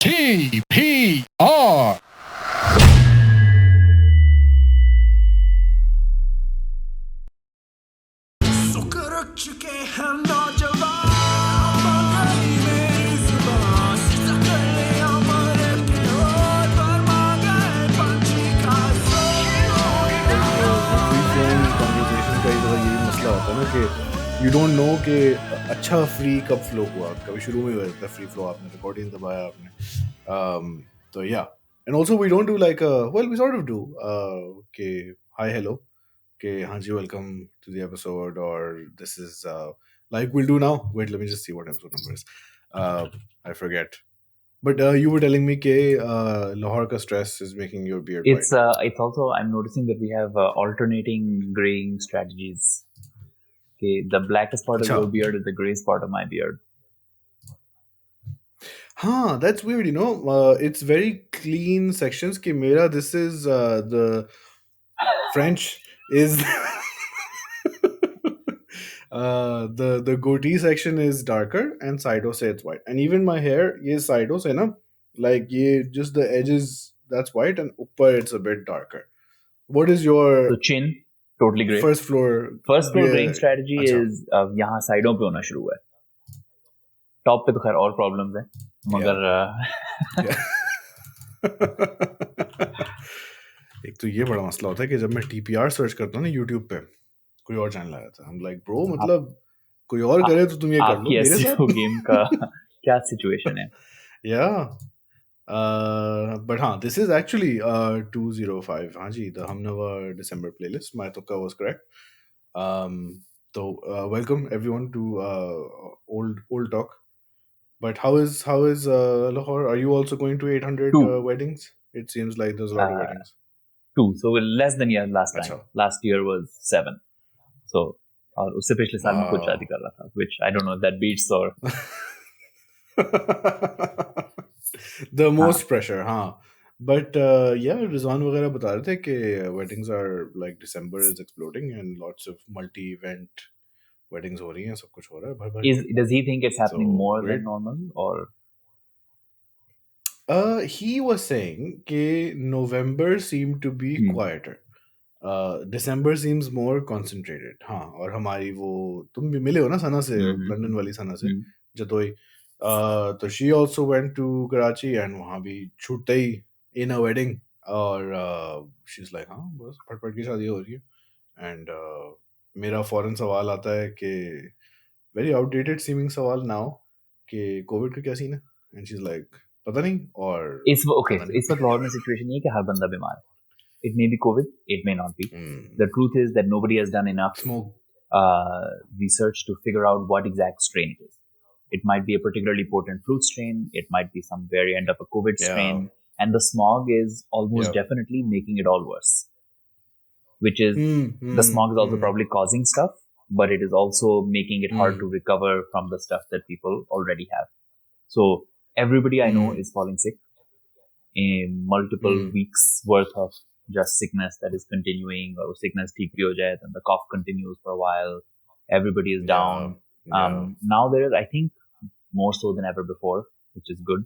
TPR. You don't know कि अच्छा free कब फ्लो हुआ, कभी शुरू में हो जाता है फ्री फ्लो, आपने रिकॉर्डिंग दबाया आपने, तो या and also we don't do like well we sort of do कि हाय हेलो कि हाँ जी वेलकम टू द एपिसोड और this is like we'll do now. Wait, let me just see what episode number is. I forget. But you were telling me कि Lahore ka stress is making your beard white. It's also, I'm noticing that we have alternating graying strategies. Okay, the blackest part of your beard is the grayest part of my beard. Huh, that's weird, you know. It's very clean sections. Ki mera, this is the French is the goatee section is darker and sido say it's white. And even my hair, ye sido se na, like ye just the edges that's white and upper it's a bit darker. What is your So chin totally gray. first floor graying strategy is यहाँ साइडों पे होना शुरू हुआ है. Top पे तो खैर और प्रॉब्लम्स हैं, मगर एक तो ये बड़ा मसला होता है कि जब मैं टीपीआर सर्च करता हूँ ना यूट्यूब पे, कोई और चैनल आ जाता है, हम लाइक ब्रो मतलब कोई और करे तो तुम ये कर लो मेरे साथ. गेम का क्या सिचुएशन है? या but हाँ, this is actually 205. हाँ जी, the Hamnawa December playlist. My tukka was correct. So welcome everyone to old talk. But how is Lahore? Are you also going to 800 weddings? It seems like there's a lot of weddings. 2, so less than year last time. Last year was 7. So और उससे पिछले साल में कुछ शादी कर रहा था, which I don't know if that beats or the most pressure, हाँ. But yeah, Rizwan वगैरह बता रहे थे कि weddings are like December is exploding and lots of multi-event weddings हो रही हैं, सब कुछ हो रहा है भर भर. Does he think it's happening more than normal or? He was saying कि November seemed to be quieter. December seems more concentrated. हाँ, और हमारी वो तुम भी मिले हो ना सना से, लंदन वाली सना से, जतोई. तो she also went to Karachi and वहाँ भी छूटते ही in a wedding और she's like हाँ बस फटफट की शादी हो रही है. And मेरा फौरन सवाल आता है कि very outdated seeming सवाल now कि कोविड का क्या सीन है. And she's like पता नहीं. और इस वक्त लाहौर में सिचुएशन ये है कि हर बंदा बीमार है. It may be COVID, it may not be. The truth is that nobody has done enough research to figure out what exact strain it is. It might be a particularly potent flu strain. It might be some variant of a COVID strain. And the smog is almost definitely making it all worse. Which is, the smog is also probably causing stuff, but it is also making it hard to recover from the stuff that people already have. So everybody I know is falling sick in multiple weeks worth of just sickness that is continuing, or sickness theek bhi ho jaye, then the cough continues for a while. Everybody is down. Now there is, I think, more so than ever before, which is good,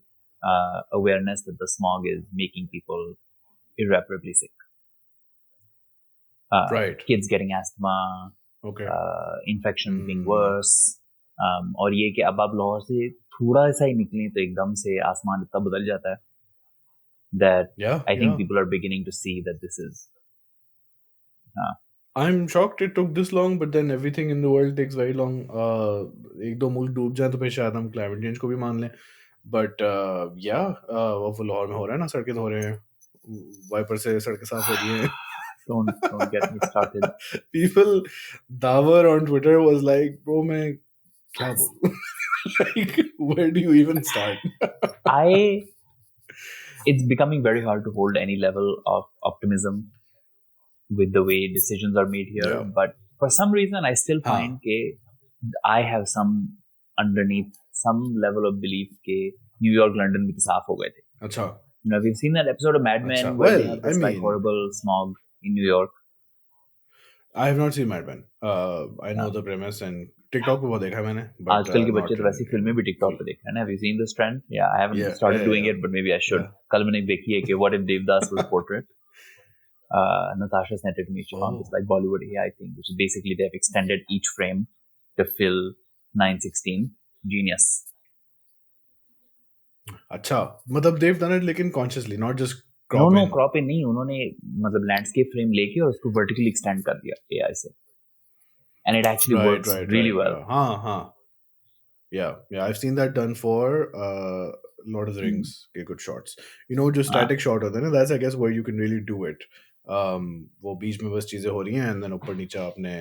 awareness that the smog is making people irreparably sick. Right. Kids getting asthma, infections being worse, और ये कि अब आप लाहौर से थोड़ा सा ही निकलें तो एकदम से आसमान इतना बदल जाता है that I think people are beginning to see that this is. I'm shocked it took this long, but then everything in the world takes very long. एक दो मुल्क डूब जाए तो फिर शायद हम climate change को भी मान लें. But वो लाहौर में हो रहा है ना, सड़कें धो रहे हैं, वाइपर से सड़कें साफ हो रही हैं. Don't get me started. People, Davar on Twitter was like, bro, मैं क्या बोलूं? Like, where do you even start? It's becoming very hard to hold any level of optimism with the way decisions are made here. But for some reason, I still find that I have underneath some level of belief that New York, London भी तो साफ हो गए थे. अच्छा. You know, we've seen that episode of Mad Men where they have this like horrible smog in New York. I have not seen Mad Men. I know Yeah. the premise and TikTok पे बहुत देखा है मैंने, but आजकल के बच्चे not तो वैसी फिल्में भी in टिकटॉक full. पे देख रहे हैं ना. Have you seen this trend? Yeah, I haven't Yeah, yeah, started doing yeah, it, but maybe I should. yeah. कल मैंने एक देखी है कि What if Devdas was portrait? Natasha sent it to me. She found this Oh, like Bollywood AI thing, which is basically they have extended each frame to fill 916. Genius. अच्छा. मतलब they've done it लेकिन consciously, not just no crop no in. Crop in नहीं, उन्होंने मतलब landscape frame लेके और उसको vertically extend कर दिया एआई से, and it actually Right, works right, really right. Well. Yeah. हाँ, हाँ. Yeah, yeah. I've seen that done for Lord of the Rings. Okay, good shots. You know, just static shot होता है ना. That's I guess where you can really do it. वो बीच में बस चीजें हो रही हैं and then ऊपर नीचे आपने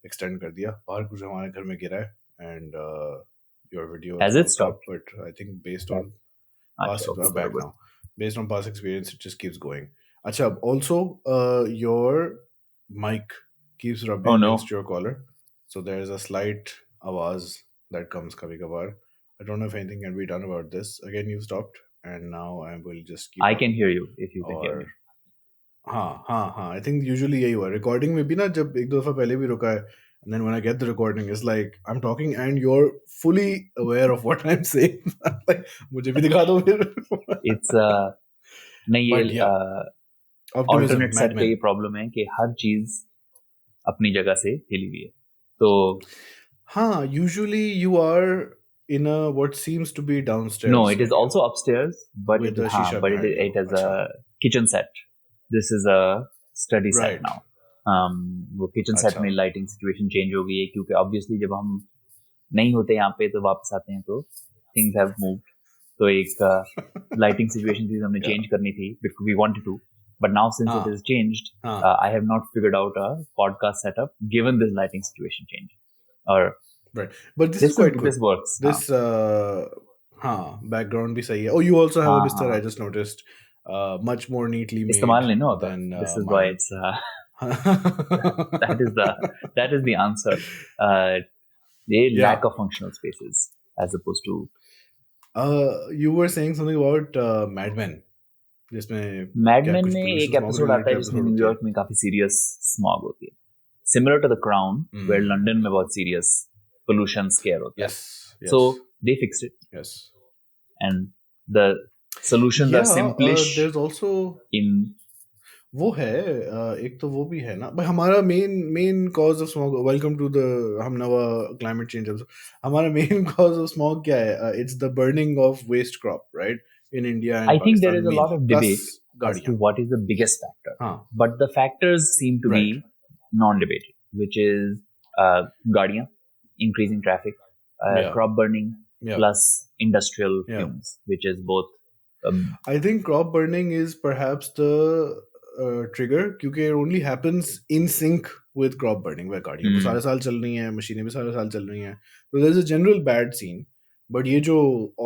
extend कर दिया. बाहर कुछ हमारे घर में गिरा है and your video is has it now stop? stopped. But I think based अच्छा, on past ओके, back बराबर. now, based on past experience, it just keeps going. Acha, also your mic keeps Oh rubbing no, against your collar, so there's a slight awaz that comes kabhi kabar. I don't know if anything can be done about this. Again, you stopped, and now I will just keep I on. can hear you if you can hear और me. हाँ हाँ हाँ I think usually यही हुआ recording में भी ना जब एक दो दफा पहले भी रुका है and then when I get the recording it's like I'm talking and you're fully aware of what I'm saying like मुझे भी दिखा दो फिर इट्स नहीं, but ये yeah optimism alternate set Mad का Men ये प्रॉब्लम है कि हर चीज अपनी जगह से हिली हुई है. तो हाँ usually you are in a what seems to be no, downstairs it is studio also upstairs, but with it the हाँ, shisha but behind you it is a अच्छा kitchen set. This is a study set right now. वो kitchen set अच्छा में lighting situation change हो गई है क्योंकि obviously जब हम नहीं होते यहाँ पे तो वापस आते हैं तो थिंग्स हैव मूव्ड. तो एक लाइटिंग सिचुएशन थी, हमने yeah चेंज करनी थी because we wanted to, but now since it हाँ इज चेंज्ड, हाँ I have not figured out a podcast setup given this lighting situation change. और right but this is quite good this works. हाँ this हाँ background भी सही है oh you also have a हाँ बिस्तर I हाँ, just noticed much more neatly इस्तेमाल made नहीं ना होता. than this is why mine it's that is the answer. uh, they yeah lack of functional spaces as opposed to you were saying something about Mad Men जिसमें क्या मैडमेन कुछ में एक pollution smog episode आता related है जिसमें episode होती है न्यूयॉर्क में काफी सीरियस स्मॉग होती है, similar to the crown where hmm. London में बहुत सीरियस पोल्यूशन स्केयर होता है. yes so yes they fixed it yes and the solutions are yeah simplish there's also in. वो है एक तो वो भी है ना भाई हमारा main cause of smog welcome to the Humnawa climate change हमारा मेन कॉज ऑफ स्मॉग क्या है it's the burning of waste crop right in India I and think there Pakistan is a lot mainly of plus debate as to गाड़ियाँ what is the biggest factor, हाँ but the factors seem to be right non-debated, which is गाड़ियाँ, increasing traffic, या crop burning, या plus industrial या fumes, which is both. Um, I think crop burning is perhaps the trigger क्योंकि it only happens in sync with crop burning where गाड़ियाँ तो सारे साल चल रही हैं मशीनें भी सारे साल चल रही हैं तो there's a general bad scene but ये जो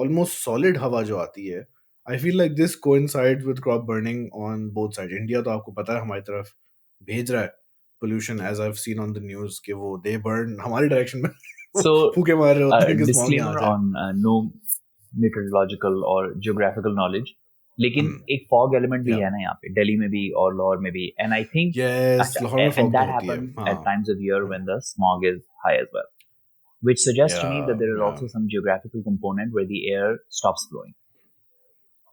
almost solid हवा जो आती है I feel like this coincides with crop burning on both sides India तो आपको पता है हमारी तरफ भेज रहा है pollution as I've seen on the news कि वो they burn हमारी direction में so, फूके मार रहे होते हैं कि smog यहाँ disclaimer आ जाए on no meteorological or geographical knowledge, लेकिन Hmm, एक fog element भी yeah है ना यहाँ पे, दिल्ली में भी और लाहौर में भी, and I think yes अच्छा, लाहौर में and fog तो that होती है happens at हाँ times of year हाँ when the smog is high as well, which suggests to me Yeah, that there is yeah. also some geographical component where the air stops flowing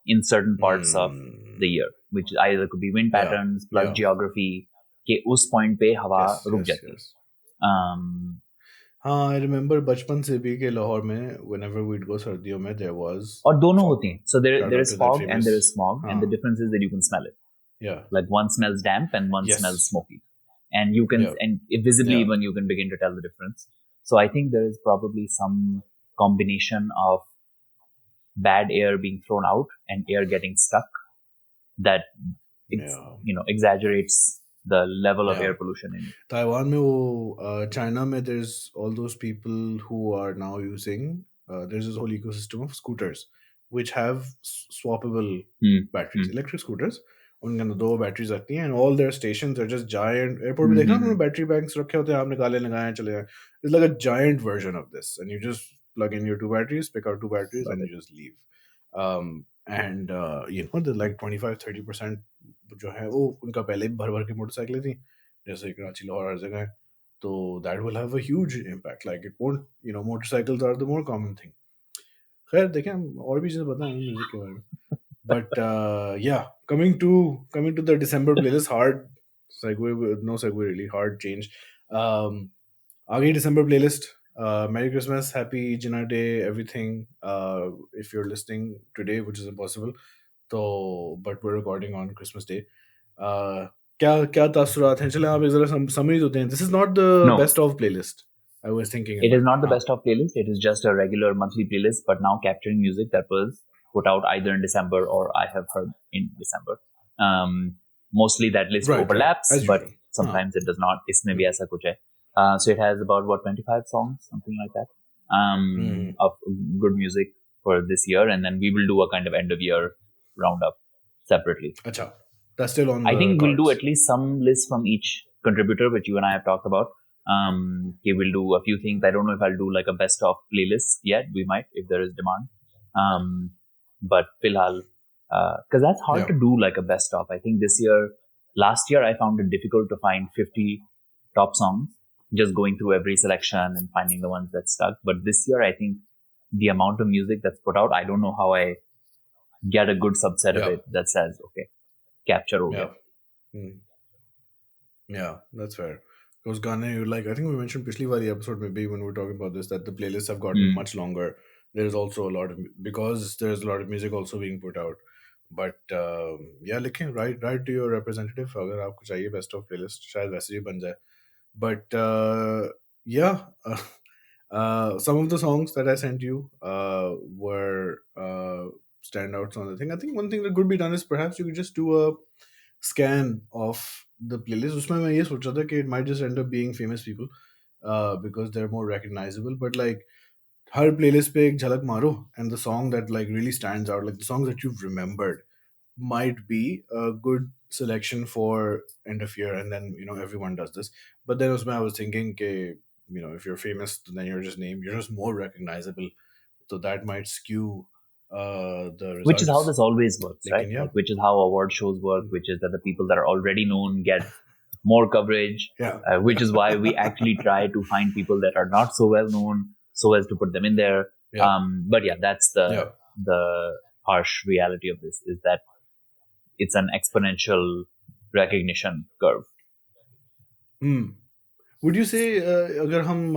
in certain parts of the Hmm. year, which either could be wind Yeah, patterns plus yeah. geography के उस point पे हवा Yes, रुक yes, जाती है. yes. um, हाँ I remember बचपन से भी कि लाहौर में whenever we'd go सर्दियों में there was और दोनों fog. होती हैं, so Shout there out is to that fog and famous there is smog, and the हाँ difference is that you can smell it. yeah Like one smells damp and one smells yes smoky, and you can, yeah and visibly yeah even you can begin to tell the difference. So I think there is probably some combination of bad air being thrown out and air getting stuck that yeah exaggerates the level of yeah air pollution in. Taiwan में वो China में there's all those people who are now using there's this whole ecosystem of scooters which have swappable batteries electric scooters उनके अंदर दो batteries रखती हैं and all their stations are just giant airport में देखा उन्होंने बैटरी बैंक्स रखे होते हैं आप निकाले लगाए चले जाए it's like a giant version of this and you just plug in your two batteries pick out two batteries Got and it. you just leave and you know the like 25-30% जो है वो उनका पहले भी भर भर के मोटरसाइकिलें थी जैसे कराची लाहौर हर जगह है, तो that will have a huge impact. Like it won't, motorcycles are the more common thing. खैर देखें हम और भी चीज़ें बताएं म्यूजिक के बारे में. But yeah, coming to the December playlist, hard segue, no segue really, hard change. Aage December playlist. Merry Christmas, Happy Jinnah Day, everything. If you're listening today, which is impossible, so but we're recording on Christmas Day. Uh, क्या क्या तासुरात हैं? चलें आप एक जरा summary देते हैं. This is not the No, best of playlist. I was thinking in it my is not mind. the हाँ. best of playlist. It is just a regular monthly playlist, but now capturing music that was put out either in December or I have heard in December. Mostly that list Right, overlaps, as but usual. हाँ. sometimes it does not. इसमें भी ऐसा कुछ है. So it has about 25 songs, something like that, of good music for this year, and then we will do a kind of end of year roundup separately. अच्छा, that's still on I the think we'll do cards. at least some lists from each contributor, which you and I have talked about. Okay, we'll do a few things. I don't know if I'll do like a best of playlist yet. We might if there is demand. But filhal, because that's hard Yeah. to do like a best of. I think last year, I found it difficult to find 50 top songs. Just going through every selection and finding the ones that stuck. But this year, I think the amount of music that's put out, I don't know how I get a good subset of Yeah. it that says, okay, capture ho Yeah. gaya. Yeah, that's fair. Because Gane, like I think we mentioned पिछली वाली episode maybe when we were talking about this, that the playlists have gotten much longer. There is also a lot of because there's a lot of music also being put out. But yeah, लिखें write to your representative अगर आपको चाहिए best of playlist शायद वैसे ही बन जाए. But yeah, some of the songs that I sent you were standouts on the thing. I think one thing that could be done is perhaps you could just do a scan of the playlist. उसमें मैं ये सोच रहा था कि it might just end up being famous people because they're more recognizable. But like her playlist पे एक झलक मारो and the song that like really stands out, like the songs that you've remembered, might be a good selection for end of year. And then everyone does this. But then उसमें I was thinking कि if you're famous, then you're just more recognizable. So that might skew the Which is how results. this always works, right? Lekin yeah. Like, which is how award shows work, which is that the people that are already known get more coverage, Yeah. which is why we actually try to find people that are not so well known so as to put them in there. Yeah. But yeah, that's the harsh reality of this, is that it's an exponential recognition curve. Would you say अगर हम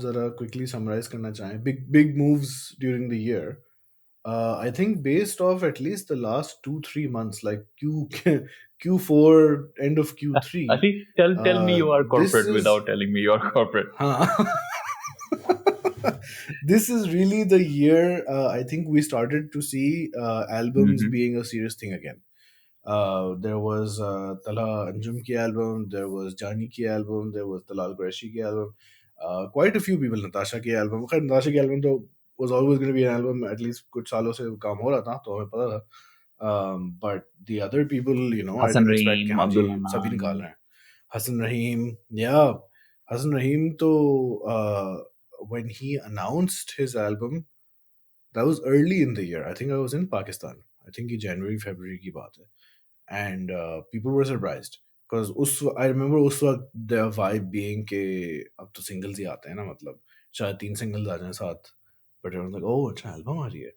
जरा quickly summarize करना चाहें big moves during the year, I think based off at least the last 2-3 months, like Q4, end of Q3. I think tell me you are this corporate is without telling me you are corporate. This is really the year I think we started to see albums being a serious thing again. There was Tala Anjum ki album, there was Jani ki album, there was Talal Qureshi ki album. Quite a few people, Natasha ki album. खैर Natasha ki album तो was always going to be an album. At least कुछ सालों से काम हो रहा था, तो हमें पता था. But the other people, I Hasan didn't expect कि Reem, हाँ जी Abdul सभी निकाल Hanan. रहे हैं. Hasan Rahim, yeah, Hasan Rahim तो when he announced his album, that was early in the year. I think I was in Pakistan. I think ये January February की बात है. And people were surprised because I remember उस वक्त the vibe being कि अब तो singles ही आते हैं ना, मतलब शायद 3 singles आ जाएं साथ. But everyone's like, oh, अच्छा album आ रही है.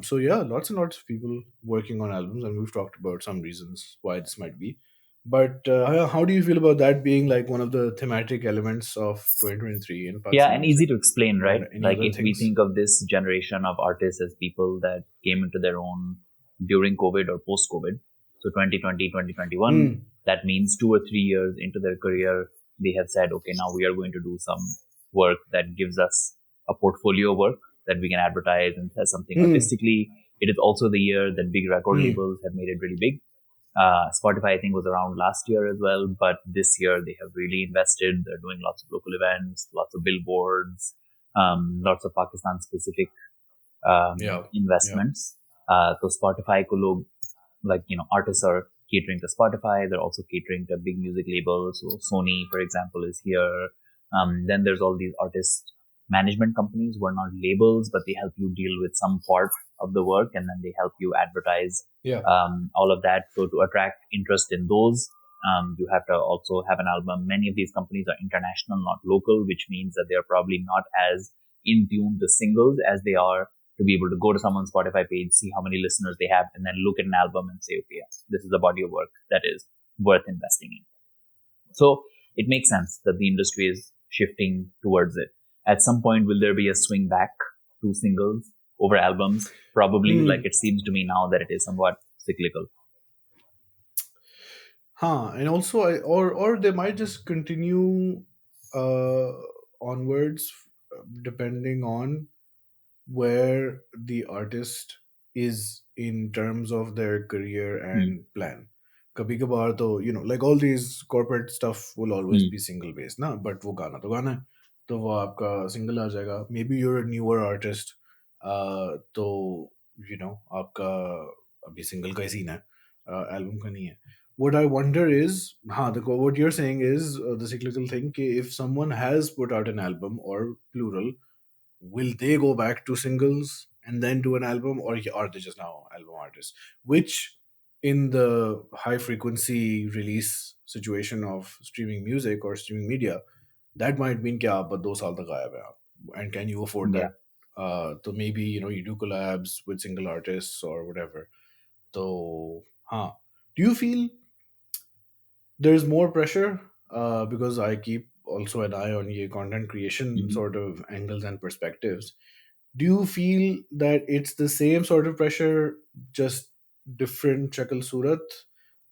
So yeah, lots and lots of people working on albums, and we've talked about some reasons why this might be. But how do you feel about that being like one of the thematic elements of 2023 in Yeah, Pakistani and music? easy to explain, right? Any Like other if we things? think of this generation of artists as people that came into their own during COVID or post-COVID, so 2020, 2021, that means 2 or 3 years into their career, they have said, okay, now we are going to do some work that gives us a portfolio work that we can advertise and says something artistically. It is also the year that big record labels have made it really big. Spotify, I think, was around last year as well, but this year they have really invested. They're doing lots of local events, lots of billboards, lots of Pakistan-specific investments. So Spotify ko log, like, artists are catering to Spotify. They're also catering to big music labels. So Sony, for example, is here. Then there's all these artist management companies who are not labels, but they help you deal with some part of the work, and then they help you advertise all of that. So to attract interest in those, You have to also have an album. Many of these companies are international, not local, which means that they're probably not as in tune to singles as they are to be able to go to someone's Spotify page, see how many listeners they have, and then look at an album and say, okay, yeah, this is a body of work that is worth investing in. So it makes sense that the industry is shifting towards it. At some point, will there be a swing back to singles over albums? Probably. Like it seems to me now that it is somewhat cyclical. And also or they might just continue uh onwards, depending on where the artist is in terms of their career and plan. Kabhi kabar to, like all these corporate stuff will always be single based na, but wo गाना तो गाना है, तो वो आपका single आ जाएगा. Maybe you're a newer artist, तो आपका अभी single का ही scene है, album का नहीं है. What I wonder is, what you're saying is the cyclical thing, कि if someone has put out an album or plural, will they go back to singles and then do an album, or are they just now album artists? Which, in the high frequency release situation of streaming music or streaming media, that might mean कि आप बस 2 साल तक गायब हैं आप, and can you afford Yeah. that? So maybe you do collabs with single artists or whatever. So, do you feel there's more pressure? Because I keep also an eye on your content creation sort of angles and perspectives. Do you feel that it's the same sort of pressure, just different shakal surat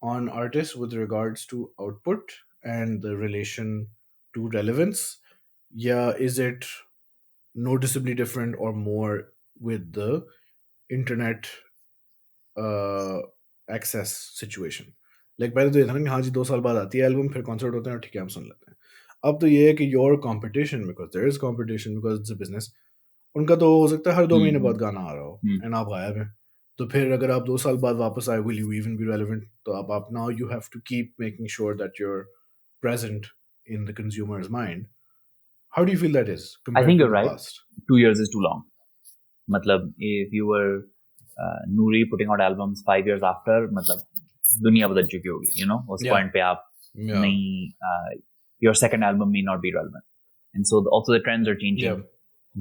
on artists with regards to output and the relation to relevance? Yeah, is it noticeably different or more with the internet access situation? Like पहले तो ये था ना कि हाँ जी 2 साल बाद आती है एल्बम, फिर कॉन्सर्ट होते हैं और ठीक है हम सुन लेते हैं. अब तो ये है कि your competition, because there is competition, because it's a business. उनका तो हो सकता है हर 2 महीने बाद गाना आ रहा हो एंड आप गायब हैं. तो फिर अगर आप 2 साल बाद वापस आए, will you even be relevant? तो अब आप now you have to keep making sure that you're present in the consumer's mind. How do you feel that is I compared think to you're the right. past? 2 years is too long. मतलब if you were Noori putting out albums 5 years after, मतलब दुनिया बदल चुकी होगी, उस Yeah. point पे आप Yeah. नहीं, your second album may not be relevant, and so also the trends are changing Yeah.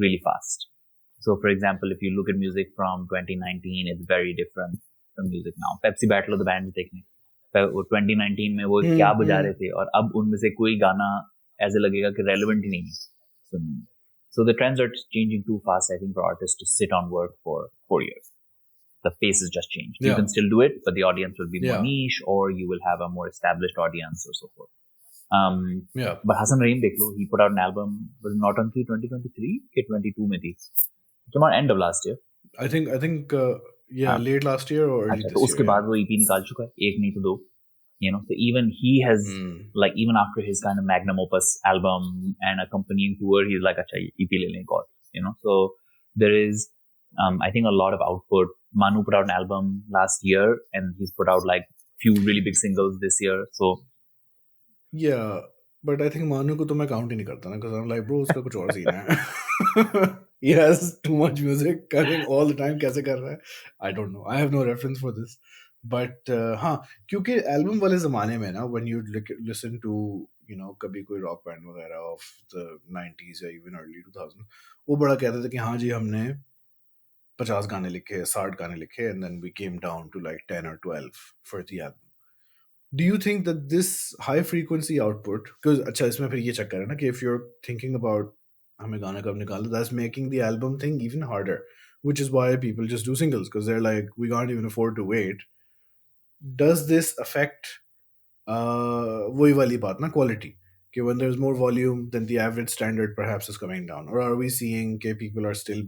really fast. So for example, if you look at music from 2019, it's very different from music now. Pepsi Battle of the Bands देखने, वो 2019 में वो क्या बजा रहे थे और अब उनमें से कोई गाना ऐसे लगेगा कि relevant ही नहीं है सुनने में. So the trends are changing too fast, I think, for artists to sit on work for 4 years. The pace has just changed. You Yeah. can still do it, but the audience will be more Yeah. niche, or you will have a more established audience, or so forth. Yeah. But Hasan Raheem, dekh lo, he put out an album, was it not until 2023 ke 22 mein thi. Came out end of last year. I think late last year or early अच्छा, तो this उसके year. बाद वो EP निकाल चुका है, एक नहीं तो दो. So even he has, like, even after his kind of magnum opus album and accompanying tour, he's like, acha, EP le lein God. So there is, I think, a lot of output. Manu put out an album last year, and he's put out like few really big singles this year. So Yeah, but I think Manu को तो मैं count ही नहीं करता ना, because I'm like, bro, उसका कुछ और scene है. He has too much music coming all the time. कैसे कर रहा है? I don't know. I have no reference for this. But हाँ, क्योंकि एल्बम वाले ज़माने में ना, when you listen to कभी कोई रॉक बैंड वगैरह of the 90s या even early 2000, वो बड़ा कहते थे कि हाँ जी हमने 50 गाने लिखे, 60 गाने लिखे, and then we came down to like 10 or 12 for the album. Do you think that this high frequency output, because अच्छा इसमें फिर ये चक्कर है ना कि if you're thinking about हमें गाना कब निकालना, that's making the album thing even harder, which is why people just do singles, because they're like, we can't even afford to wait. Does this affect वही वाली बात ना, quality, कि when there's more volume then the average standard perhaps is coming down, or are we seeing that people are still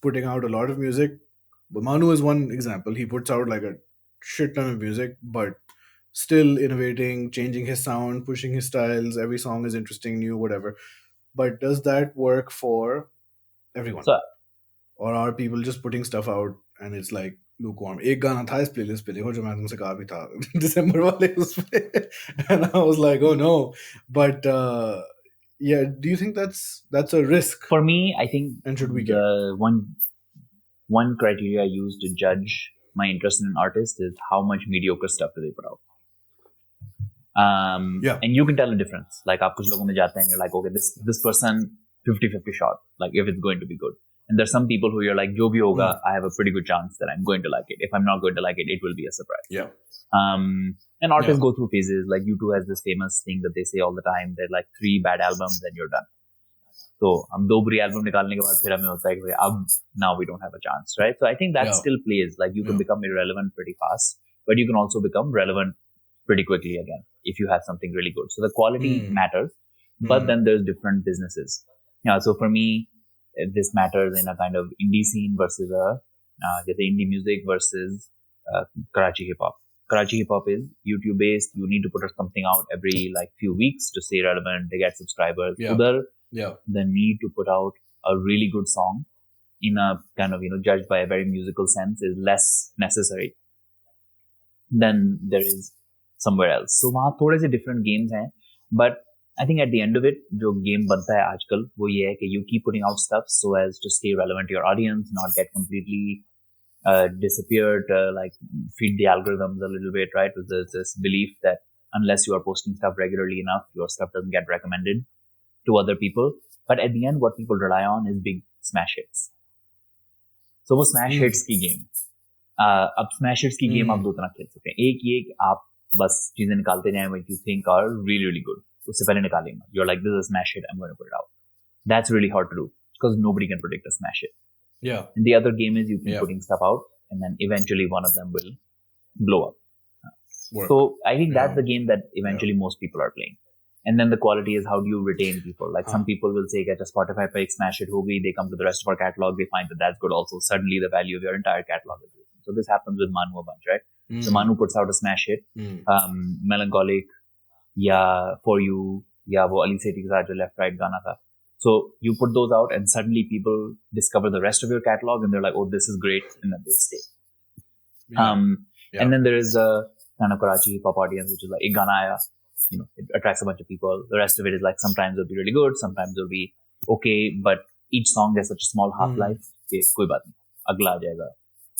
putting out a lot of music? But Manu is one example. He puts out like a shit ton of music, but still innovating, changing his sound, pushing his styles. Every song is interesting, new, whatever. But does that work for everyone? so Or are people just putting stuff out and it's like lukewarm? एक गाना था इस playlist पे, देखो जो मैं तुमसे कहा भी था दिसंबर वाले उस पे. And I was like, oh no. But yeah, do you think that's a risk? for me, I think And should we care? the one criteria I use to judge my interest in an artist is how much mediocre stuff do they put out. Yeah. And you can tell a difference. Like आप कुछ लोगों में जाते हैं, you're like, okay, this person 50-50 shot, like if it's going to be good. And there's some people who you're like, जो भी होगा, I have a pretty good chance that I'm going to like it. If I'm not going to like it, it will be a surprise. Yeah. And artists go through phases. Like U2 has this famous thing that they say all the time. They're like 3 bad albums and you're done. So हम 2 बुरी album निकालने के बाद फिर हमें होता है कि अब now we don't have a chance, right? So I think that still plays. Like you can become irrelevant pretty fast, but you can also become relevant pretty quickly again if you have something really good. So the quality matters, but then there's different businesses. Yeah. So for me, this matters in a kind of indie scene versus the indie music versus Karachi hip hop. Karachi hip hop is YouTube based. You need to put something out every like few weeks to stay relevant, to get subscribers. Udhar, the need to put out a really good song in a kind of, judged by a very musical sense is less necessary than there is somewhere else. So वहाँ थोड़े से different games हैं, but I think at the end of it, जो game बनता है आजकल वो ये है कि you keep putting out stuff so as to stay relevant to your audience, not get completely disappeared, like feed the algorithms a little bit, right? There's this belief that unless you are posting stuff regularly enough, your stuff doesn't get recommended to other people. But at the end, what people rely on is big smash hits. So वो smash hits की game. अब smash hits की game आप दो तरह खेल सकते हैं. एक ये कि आप बस चीजें निकालते जाएं when you think are really really good. उससे पहले निकालेंगे. You're like, this is a smash hit, I'm going to put it out. That's really hard to do because nobody can predict a smash hit. Yeah. And the other game is you keep putting stuff out, and then eventually one of them will blow up. So I think that's the game that eventually most people are playing. And then the quality is how do you retain people? Like some people will say, get a Spotify pick, smash it, hogi. They come to the rest of our catalog, they find that that's good also. Suddenly the value of your entire catalog is risen. So this happens with Manu a bunch, right? So Manu puts out a smash hit, Melancholic, yeah, For You, yeah, wo Ali Sethi ke saath jo Left Right gana tha. So you put those out and suddenly people discover the rest of your catalog and they're like, oh, this is great. And then they stay. And then there is a kind of Karachi hip hop audience, which is like, ek gana aaya, it attracts a bunch of people. The rest of it is like, sometimes it'll be really good. Sometimes it'll be okay. But each song has such a small half-life. Koi baat nahi. Agla aa jayega.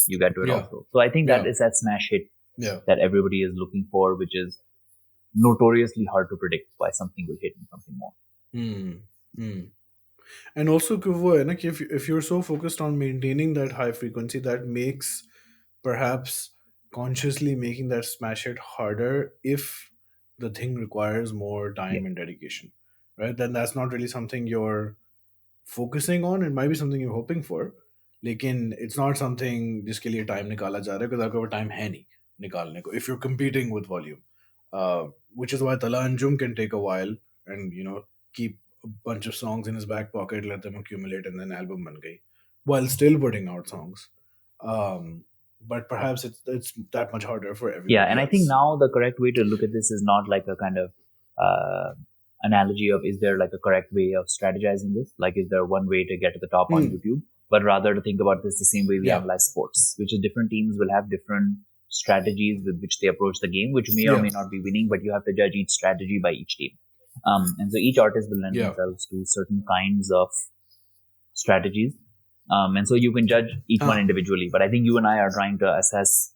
You get to it also. So I think that is that smash hit that everybody is looking for, which is notoriously hard to predict why something will hit and something more. And also if you're so focused on maintaining that high frequency, that makes perhaps consciously making that smash hit harder if the thing requires more time and dedication, right? Then that's not really something you're focusing on. It might be something you're hoping for, lekin it's not something जिसके लिए time निकाला जा रहा है, because आपके पास time है नहीं निकालने को if you're competing with volume, which is why Tala Anjum can take a while and keep a bunch of songs in his back pocket, let them accumulate, and then album ban gayi, while still putting out songs. But perhaps it's that much harder for everyone. Yeah, and I think now the correct way to look at this is not like a kind of analogy of is there like a correct way of strategizing this? Like, is there one way to get to the top on YouTube? But rather to think about this the same way we analyze sports, which is different teams will have different strategies with which they approach the game, which may or may not be winning, but you have to judge each strategy by each team. And so each artist will lend themselves to certain kinds of strategies. And so you can judge each one individually. But I think you and I are trying to assess,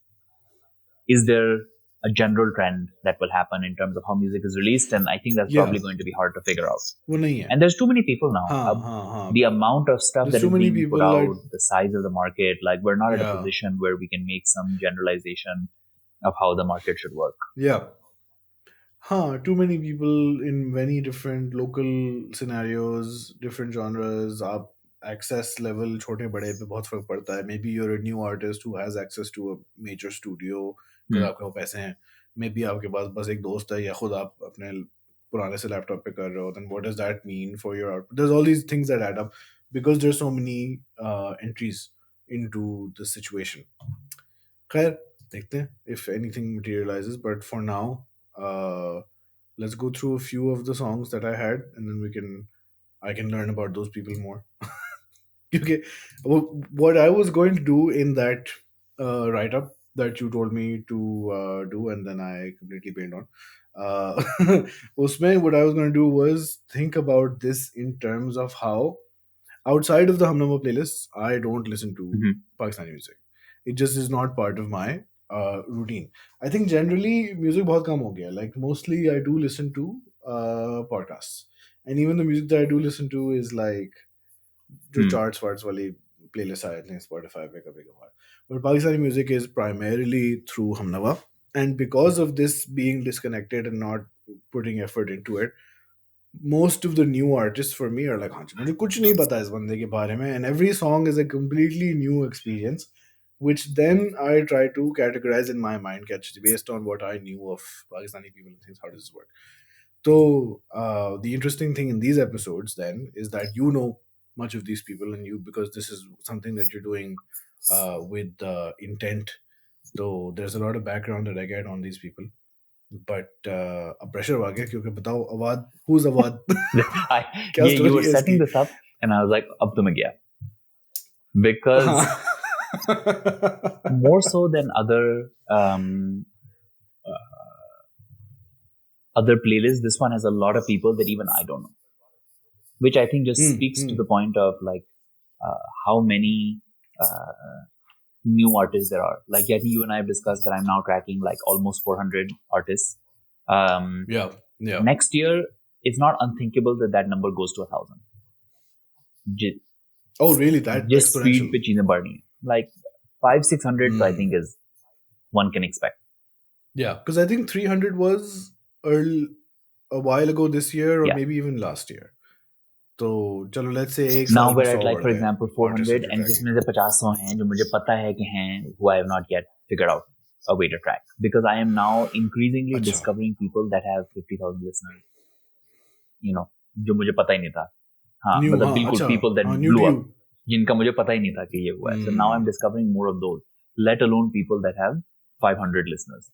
is there a general trend that will happen in terms of how music is released? And I think that's probably going to be hard to figure out. And there's too many people now. The amount of stuff that is being put out, the size of the market, like we're not in a position where we can make some generalization of how the market should work. Yeah. Too many people in many different local scenarios, different genres. Access level छोटे बड़े पे बहुत फर्क पड़ता है. Maybe you're a new artist who has access to a major studio because आपके पास पैसे हैं. Maybe आपके पास बस एक दोस्त है या खुद आप अपने पुराने से लैपटॉप पे कर रहे हो. Then what does that mean for your output? There's all these things that add up because there's so many entries into the situation. खैर देखते हैं if anything materializes. But for now, let's go through a few of the songs that I had, and then I can learn about those people more. Okay, what I was going to do in that write-up that you told me to do, and then I completely bailed on. Usme, what I was going to do was think about this in terms of how, outside of the Hamnawa playlists, I don't listen to Pakistani music. It just is not part of my routine. I think generally music बहुत कम हो गया. Like mostly I do listen to podcasts, and even the music that I do listen to is like जो charts वार्ट्स वाली playlist आए थे Spotify पे कभी कभार. But Pakistani music is primarily through Hamnawa, and because of this being disconnected and not putting effort into it, most of the new artists for me are like हाँ जी मुझे कुछ नहीं पता इस बंदे के बारे में, and every song is a completely new experience, which then I try to categorize in my mind based on what I knew of Pakistani people and things. How does this work? So the interesting thing in these episodes then is that you know much of these people, and you, because this is something that you're doing with intent. So there's a lot of background that I get on these people. But अब pressure आ गया क्योंकि बताओ अवाद, who's अवाद? क्या You story were है setting इसकी? this up, and I was like, "Ab to gaya," because more so than other playlists, this one has a lot of people that even I don't know, which I think just speaks to the point of like how many new artists there are. Like I think you and I have discussed that I'm now tracking like almost 400 artists. Yeah. Next year, it's not unthinkable that that number goes to 1,000. Oh, really? That Just speed exponential? पे चीजें बढ़नी है. Like 500-600, I think is one can expect. Yeah, because I think 300 was a while ago this year, or Yeah. maybe even last year. तो चलो let's say एक Now साल में we're at 100 like, बढ़ for गए example, artists 400, that you're and tracking. जिसमें से 50 हैं जो मुझे पता है कि हैं who I have not yet figured out a way to track, because I am now increasingly अच्छा. discovering people that have 50,000 listeners. You know, जो मुझे पता ही नहीं था. हाँ, New, मतलब हाँ, बिल्कुल अच्छा, people that हाँ, new blew to up, you. जिनका मुझे पता ही नहीं था कि ये हुआ है. So now I'm discovering more of those, let alone people that have 500 listeners.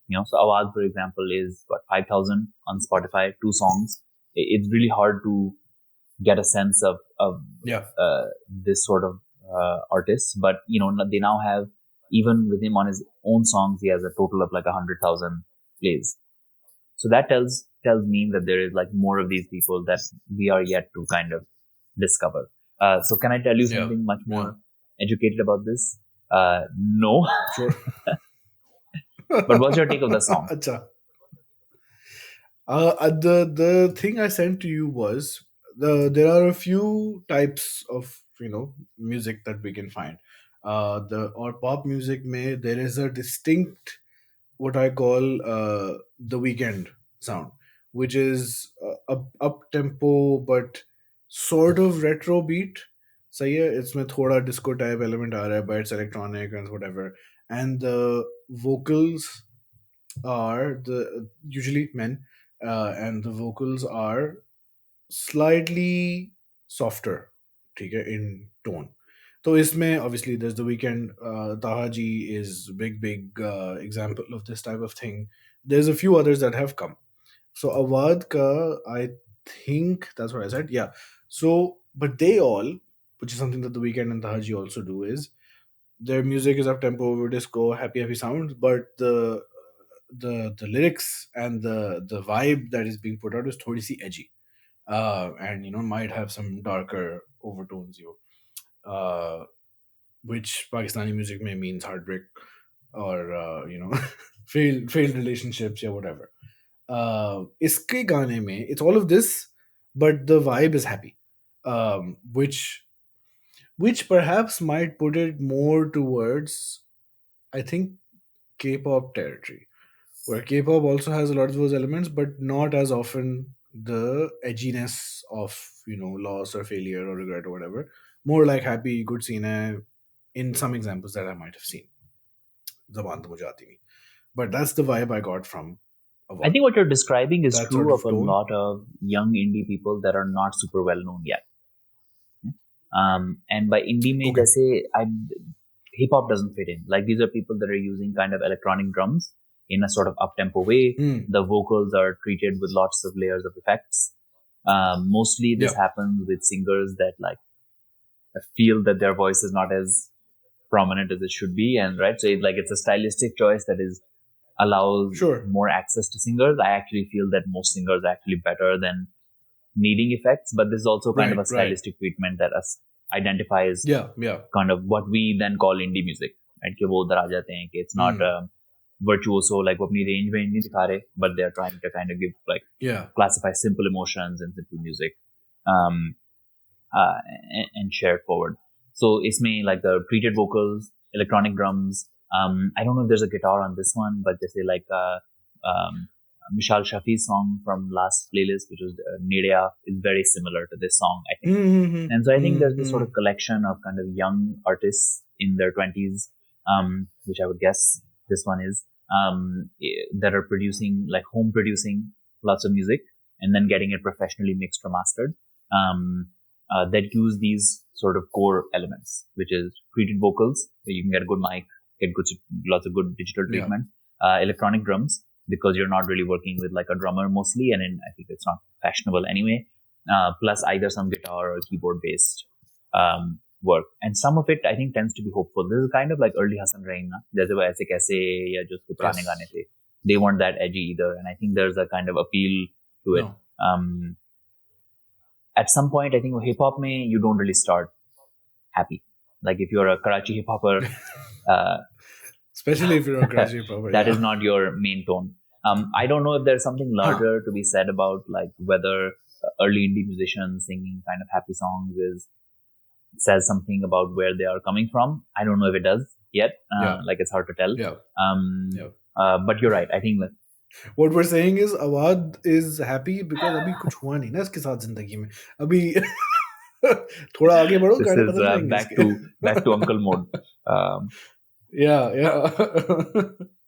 You know, so Awad, for example, is what, 5,000 on Spotify, 2 songs. It's really hard to get a sense of Yeah. this sort of artists, but you know, they now have, even with him on his own songs, he has a total of like 100,000 plays. So that tells me that there is like more of these people that we are yet to kind of discover. So can I tell you something much more educated about this? No. Sure. But what's your take of the song? अच्छा. The thing I sent to you was there are a few types of music that we can find. The or pop music may there is a distinct what I call the weekend sound, which is up tempo but sort of retro beat. सही है, इसमें थोड़ा disco type element आ रहा है, but it's electronic and whatever. And the vocals are the usually men, and the vocals are slightly softer, ठीक है, in tone. तो इसमें obviously there's the weekend. Taha ji is big example of this type of thing. There's a few others that have come. So Awad ka, I think that's what I said. Yeah. So but they all, which is something that the weekend and Taha ji also do, is their music is up tempo, disco, happy sounds, but the lyrics and the vibe that is being put out is thodi si edgy, and might have some darker overtones, which Pakistani music may means heartbreak or failed relationships or whatever. Iske gaane mein it's all of this, but the vibe is happy, which perhaps might put it more towards, I think, K-pop territory, where K-pop also has a lot of those elements, but not as often the edginess of loss or failure or regret or whatever. More like happy, good scene hai, in some examples that I might have seen. Zaban to mujhe aati nahi. But that's the vibe I got from Awad. I think what you're describing is that true sort of of a tone. lot of young indie people that are not super well known yet. And by indie mein, Okay. hip hop doesn't fit in. Like these are people that are using kind of electronic drums in a sort of up tempo way. The vocals are treated with lots of layers of effects. Mostly this happens with singers that like feel that their voice is not as prominent as it should be, and right, so it's a stylistic choice that is allows Sure. more access to singers. I actually feel that most singers are actually better than needing effects, but this is also kind of a stylistic treatment that identifies Yeah. kind of what we then call indie music. right? कि वो उधर आ जाते हैं कि it's not virtuoso, like वो अपनी range में नहीं दिखा रहे, but they're trying to kind of give like classify simple emotions and simple music and share it forward. So इसमें like the treated vocals, electronic drums. I don't know if there's a guitar on this one, but they say like Mishal Shafi's song from last playlist, which was Nidea, is very similar to this song, I think. And so I think there's this sort of collection of kind of young artists in their 20s, which I would guess this one is, that are producing, like home producing lots of music and then getting it professionally mixed or mastered, that use these sort of core elements, which is treated vocals, where you can get a good mic, get lots of good digital treatment, electronic drums, because you're not really working with like a drummer mostly, and I think it's not fashionable anyway, plus either some guitar or keyboard based work. And some of it I think tends to be hopeful. This is kind of like early Hassan Rahim, na? Jaise wo aise kaise ya jo uske purane gaane the. They weren't that edgy either, and I think there's a kind of appeal to it. At some point, I think hip hop mein you don't really start happy. Like if you're a Karachi hip hopper, especially if you're a Karachi hip hopper, that is not your main tone. I don't know if there's something larger to be said about like whether early indie musicians singing kind of happy songs says something about where they are coming from. I don't know if it does yet. Like it's hard to tell. But you're right. I think that what we're saying is Awad is happy because अभी कुछ हुआ नहीं ना इसके साथ जिंदगी में. अभी थोड़ा आगे बढ़ो. This is back to uncle mode.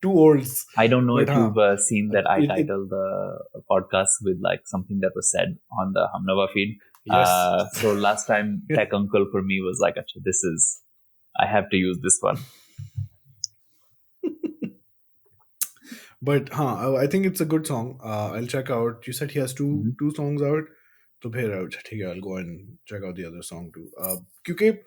Two olds. I don't know if you've seen that I titled the podcast with like something that was said on the Hamnawa feed. Yes. So last time Tech Uncle for me was like, I have to use this one. But I think it's a good song. I'll check out. You said he has two songs out. So I'll go and check out the other song too. Because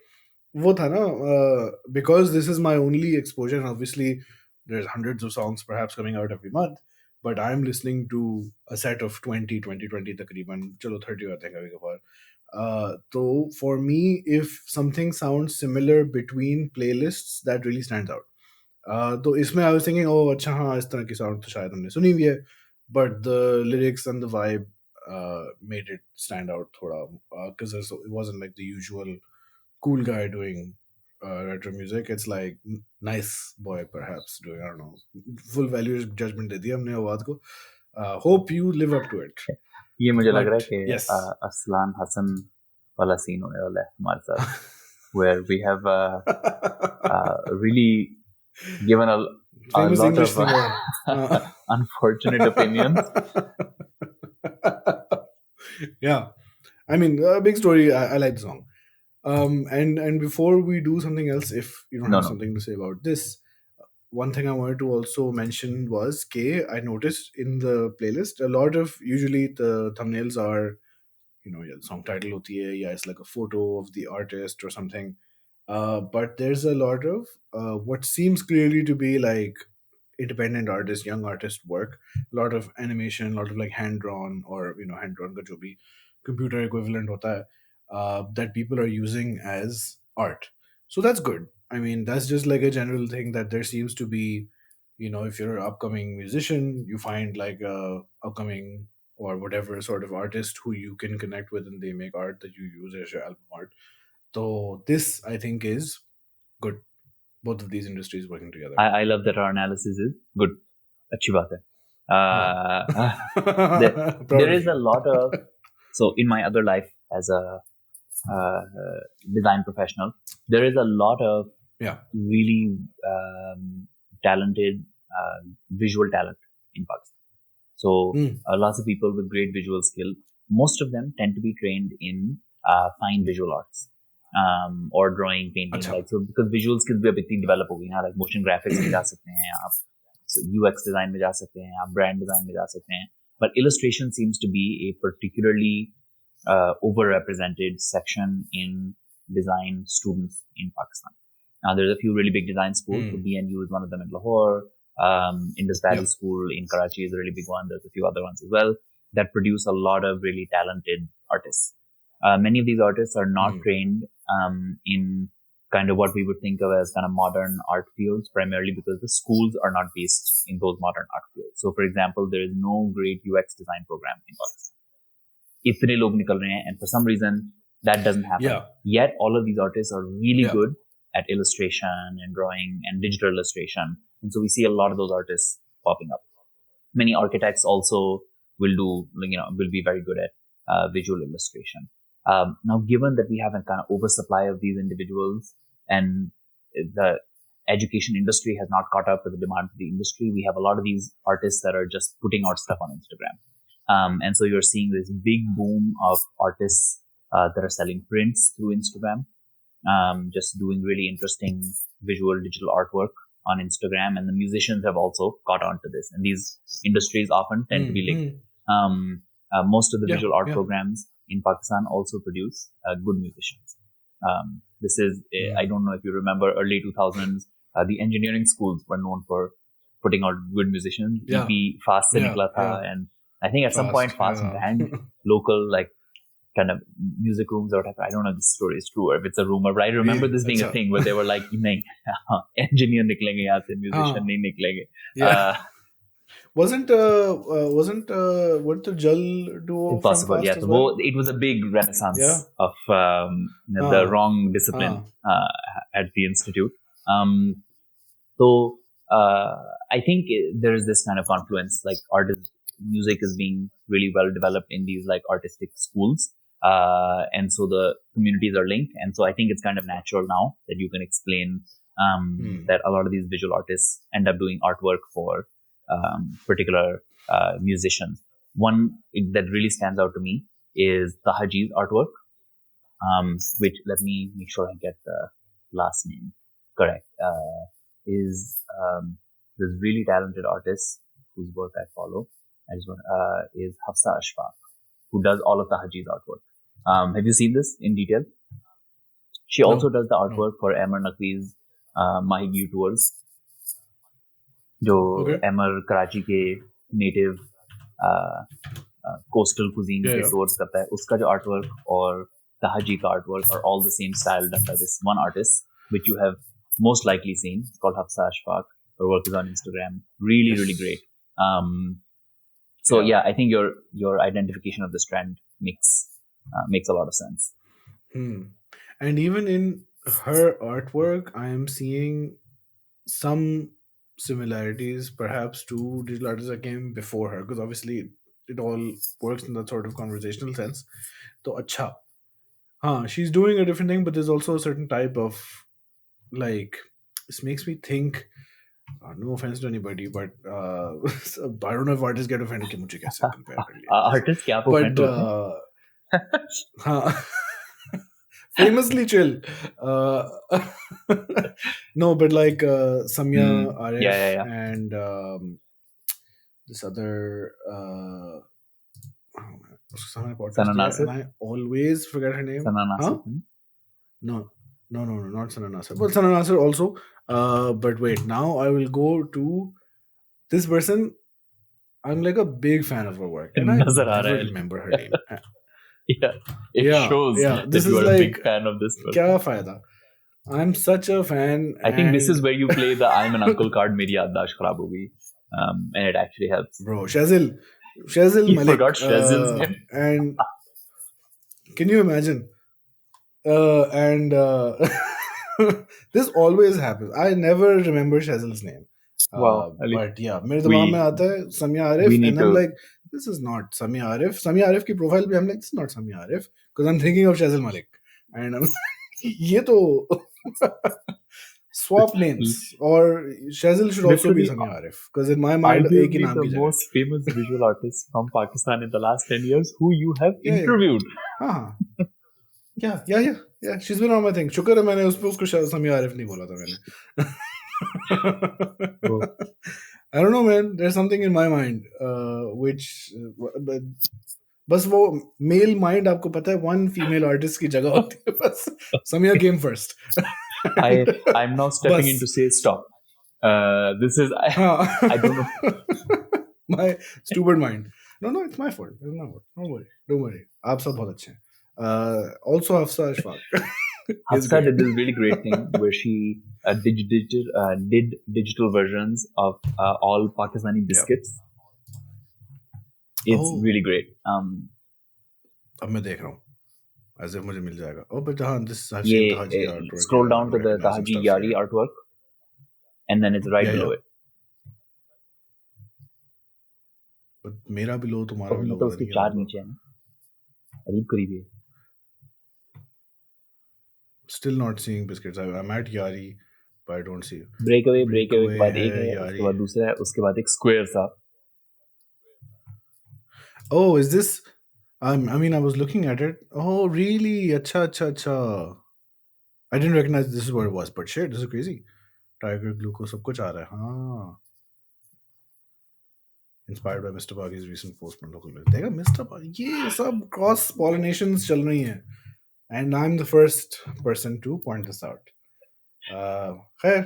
वो था ना, because this is my only exposure, and obviously there's hundreds of songs perhaps coming out every month, but I'm listening to a set of 20 तकरीबन, चलो 30 आते हैं कभी कभार. So for me, if something sounds similar between playlists, that really stands out. तो इसमें I was thinking, oh अच्छा हाँ इस तरह की sound तो शायद हमने सुनी हुई है, but the lyrics and the vibe made it stand out थोड़ा, because it wasn't like the usual cool guy doing retro music. It's like nice boy perhaps doing, I don't know, full value judgment दे दिया हमने अवाद को. Hope you live up to it. ये मुझे लग रहा है कि असलान हसन वाला सीन होने वाला है हमारे साथ, where we have really given a lot of unfortunate opinions. Yeah, I mean, big story. I like the song. And before we do something else, if you don't have something to say about this, one thing I wanted to also mention was I noticed in the playlist a lot of, usually the thumbnails are, the song title hoti hai, yeah, it's like a photo of the artist or something. But there's a lot of what seems clearly to be like independent artist, young artist work, a lot of animation, a lot of like hand drawn, or hand drawn ka jo bhi computer equivalent hota hai, that people are using as art. So that's good. I mean, that's just like a general thing that there seems to be, if you're an upcoming musician, you find like a upcoming or whatever sort of artist who you can connect with, and they make art that you use as your album art. So this, I think, is good. Both of these industries working together. I love that our analysis is good. Achhi baat hai. There is a lot of, so in my other life as a design professional, there is a lot of really talented visual talent in Pakistan. So lots of people with great visual skill. Most of them tend to be trained in fine visual arts. Or drawing, painting, like so, because visual skills भी अब इतनी develop हो गई ना, like motion graphics में जा सकते हैं आप, UX design में जा सकते हैं आप, brand design में जा सकते हैं, but illustration seems to be a particularly overrepresented section in design students in Pakistan. Now there's a few really big design schools. So BNU is one of them in Lahore. Indus Valley School in Karachi is a really big one. There's a few other ones as well that produce a lot of really talented artists. Many of these artists are not trained in kind of what we would think of as kind of modern art fields, primarily because the schools are not based in those modern art fields. So, for example, there is no great UX design program in Pakistan. Itne log nikal rahe hain, and for some reason that doesn't happen. Yeah. Yet all of these artists are really good at illustration and drawing and digital illustration, and so we see a lot of those artists popping up. Many architects also will be very good at visual illustration. Now, given that we have a kind of oversupply of these individuals and the education industry has not caught up to the demand of the industry, we have a lot of these artists that are just putting out stuff on Instagram. And so you're seeing this big boom of artists that are selling prints through Instagram, just doing really interesting visual digital artwork on Instagram. And the musicians have also caught on to this. And these industries often tend to be linked. Most of the visual art programs in Pakistan also produce good musicians. This is, I don't know if you remember, early 2000s, the engineering schools were known for putting out good musicians. EP Fast se nikla tha, and I think at some point Fast banned local kind of music rooms or whatever. I don't know if this story is true or if it's a rumor, but I remember this being a thing where they were like, nahin, engineer niklenge yahan se, musician nahi niklenge. Wasn't what the Jal duo Impossible, from Fast yeah. as So well? it was a big renaissance of the wrong discipline at the institute. So I think there is this kind of confluence, like music is being really well developed in these artistic schools. And so the communities are linked. And so I think it's kind of natural now that you can explain that a lot of these visual artists end up doing artwork for particular musicians. One that really stands out to me is Tahaji's artwork, which, let me make sure I get the last name correct, is this really talented artist whose work I follow. Is Hafsa Ashfaq, who does all of Tahaji's artwork. Have you seen this in detail? She also does the artwork for Amar Naqvi's Mahigi tours, जो एमर कराची के native coastal cuisine के tours करता है, उसका जो artwork और तहाजी का artwork are all the same style done by this one artist, which you have most likely seen. It's called Hafsa Ashfaq. Her work is on Instagram. Really, really great. So yeah, I think your identification of this trend makes a lot of sense. And even in her artwork, I am seeing some similarities perhaps to digital artists that came before her, because obviously it all works in that sort of conversational sense. So acha, she's doing a different thing, but there's also a certain type of this makes me think, no offense to anybody, but I don't know if artists get offended कि मुझे कैसे compare कर लिया. Artists क्या offend होते हैं? Famously chill. No, but Samia Arif and this other Sana Nasir. And I always forget her name. Sana Nasir. No, not Sana Nasir. Well, Sana Nasir also. But wait, now I will go to this person. I'm a big fan of her work, and I never remember her name. Yeah, shows that you are a big fan of this person. Kya fayda? I'm such a fan. I think this is where you play the I'm an uncle card, meri yaaddash kharab ho gayi. And it actually helps. Bro, Shazil you Malik. Forgot Shazil's name. And can you imagine? This always happens. I never remember Shazil's name. But yeah, मेरे दिमाग में आता है Samia Arif, and I'm like, this is not Samia Arif. Samia Arif की profile पे I'm like, this is not Samia Arif, because I'm thinking of Shazil Malik, and I'm ये तो swap names, or Shazil should also be Samia Arif, because in my mind एक ही नाम की जगह. The most famous visual artist from Pakistan in the last 10 years who you have interviewed. Yeah. She's been on my thing. शुक्र है मैंने उसको Samia Arif नहीं बोला था मैंने. I don't know, man. There's something in my mind which बस वो male mind, आपको पता है, one female artist की जगह होती है बस. Samia came first. I'm now stepping in to say stop. This is I don't know. My stupid mind. No, it's my fault. It's my fault. Don't worry. आप सब बहुत अच्छे हैं. Also Hafsa Ashfaq. He's Hafsa great. did this really great thing where she did digital versions of all Pakistani Yeah. biscuits. It's Oh, really great. अब मैं देख रहा हूँ. As if मुझे मिल जाएगा. Oh, but this I've ये seen Tahaji artwork. scroll Yeah, down I'm to the recognizing Tahaji stuff Yari here. artwork, and then it's right Yeah, below yeah. it. But मेरा भी लो तुम्हारा भी लो मतलब पता उसके नहीं क्या चार होगा. नीचे है ना, करीब करीब है. Still not seeing biscuits. I'm at Yari, but I don't see. Breakaway के Breakaway बाद है एक है, उसके Yari. बाद दूसरा है, उसके बाद एक स्क्वायर सा. Oh, is this? I mean, I was looking at it. Oh, really? Acha, acha, acha. I didn't recognize this is what it was, but shit, this is crazy. Tiger Glucose, सब कुछ आ रहा है. हाँ. Inspired by Mr. Baghi's recent post पर लोगों ने देखा Mr. Baghi. ये सब cross pollinations चल रही हैं. And I'm the first person to point this out. खैर.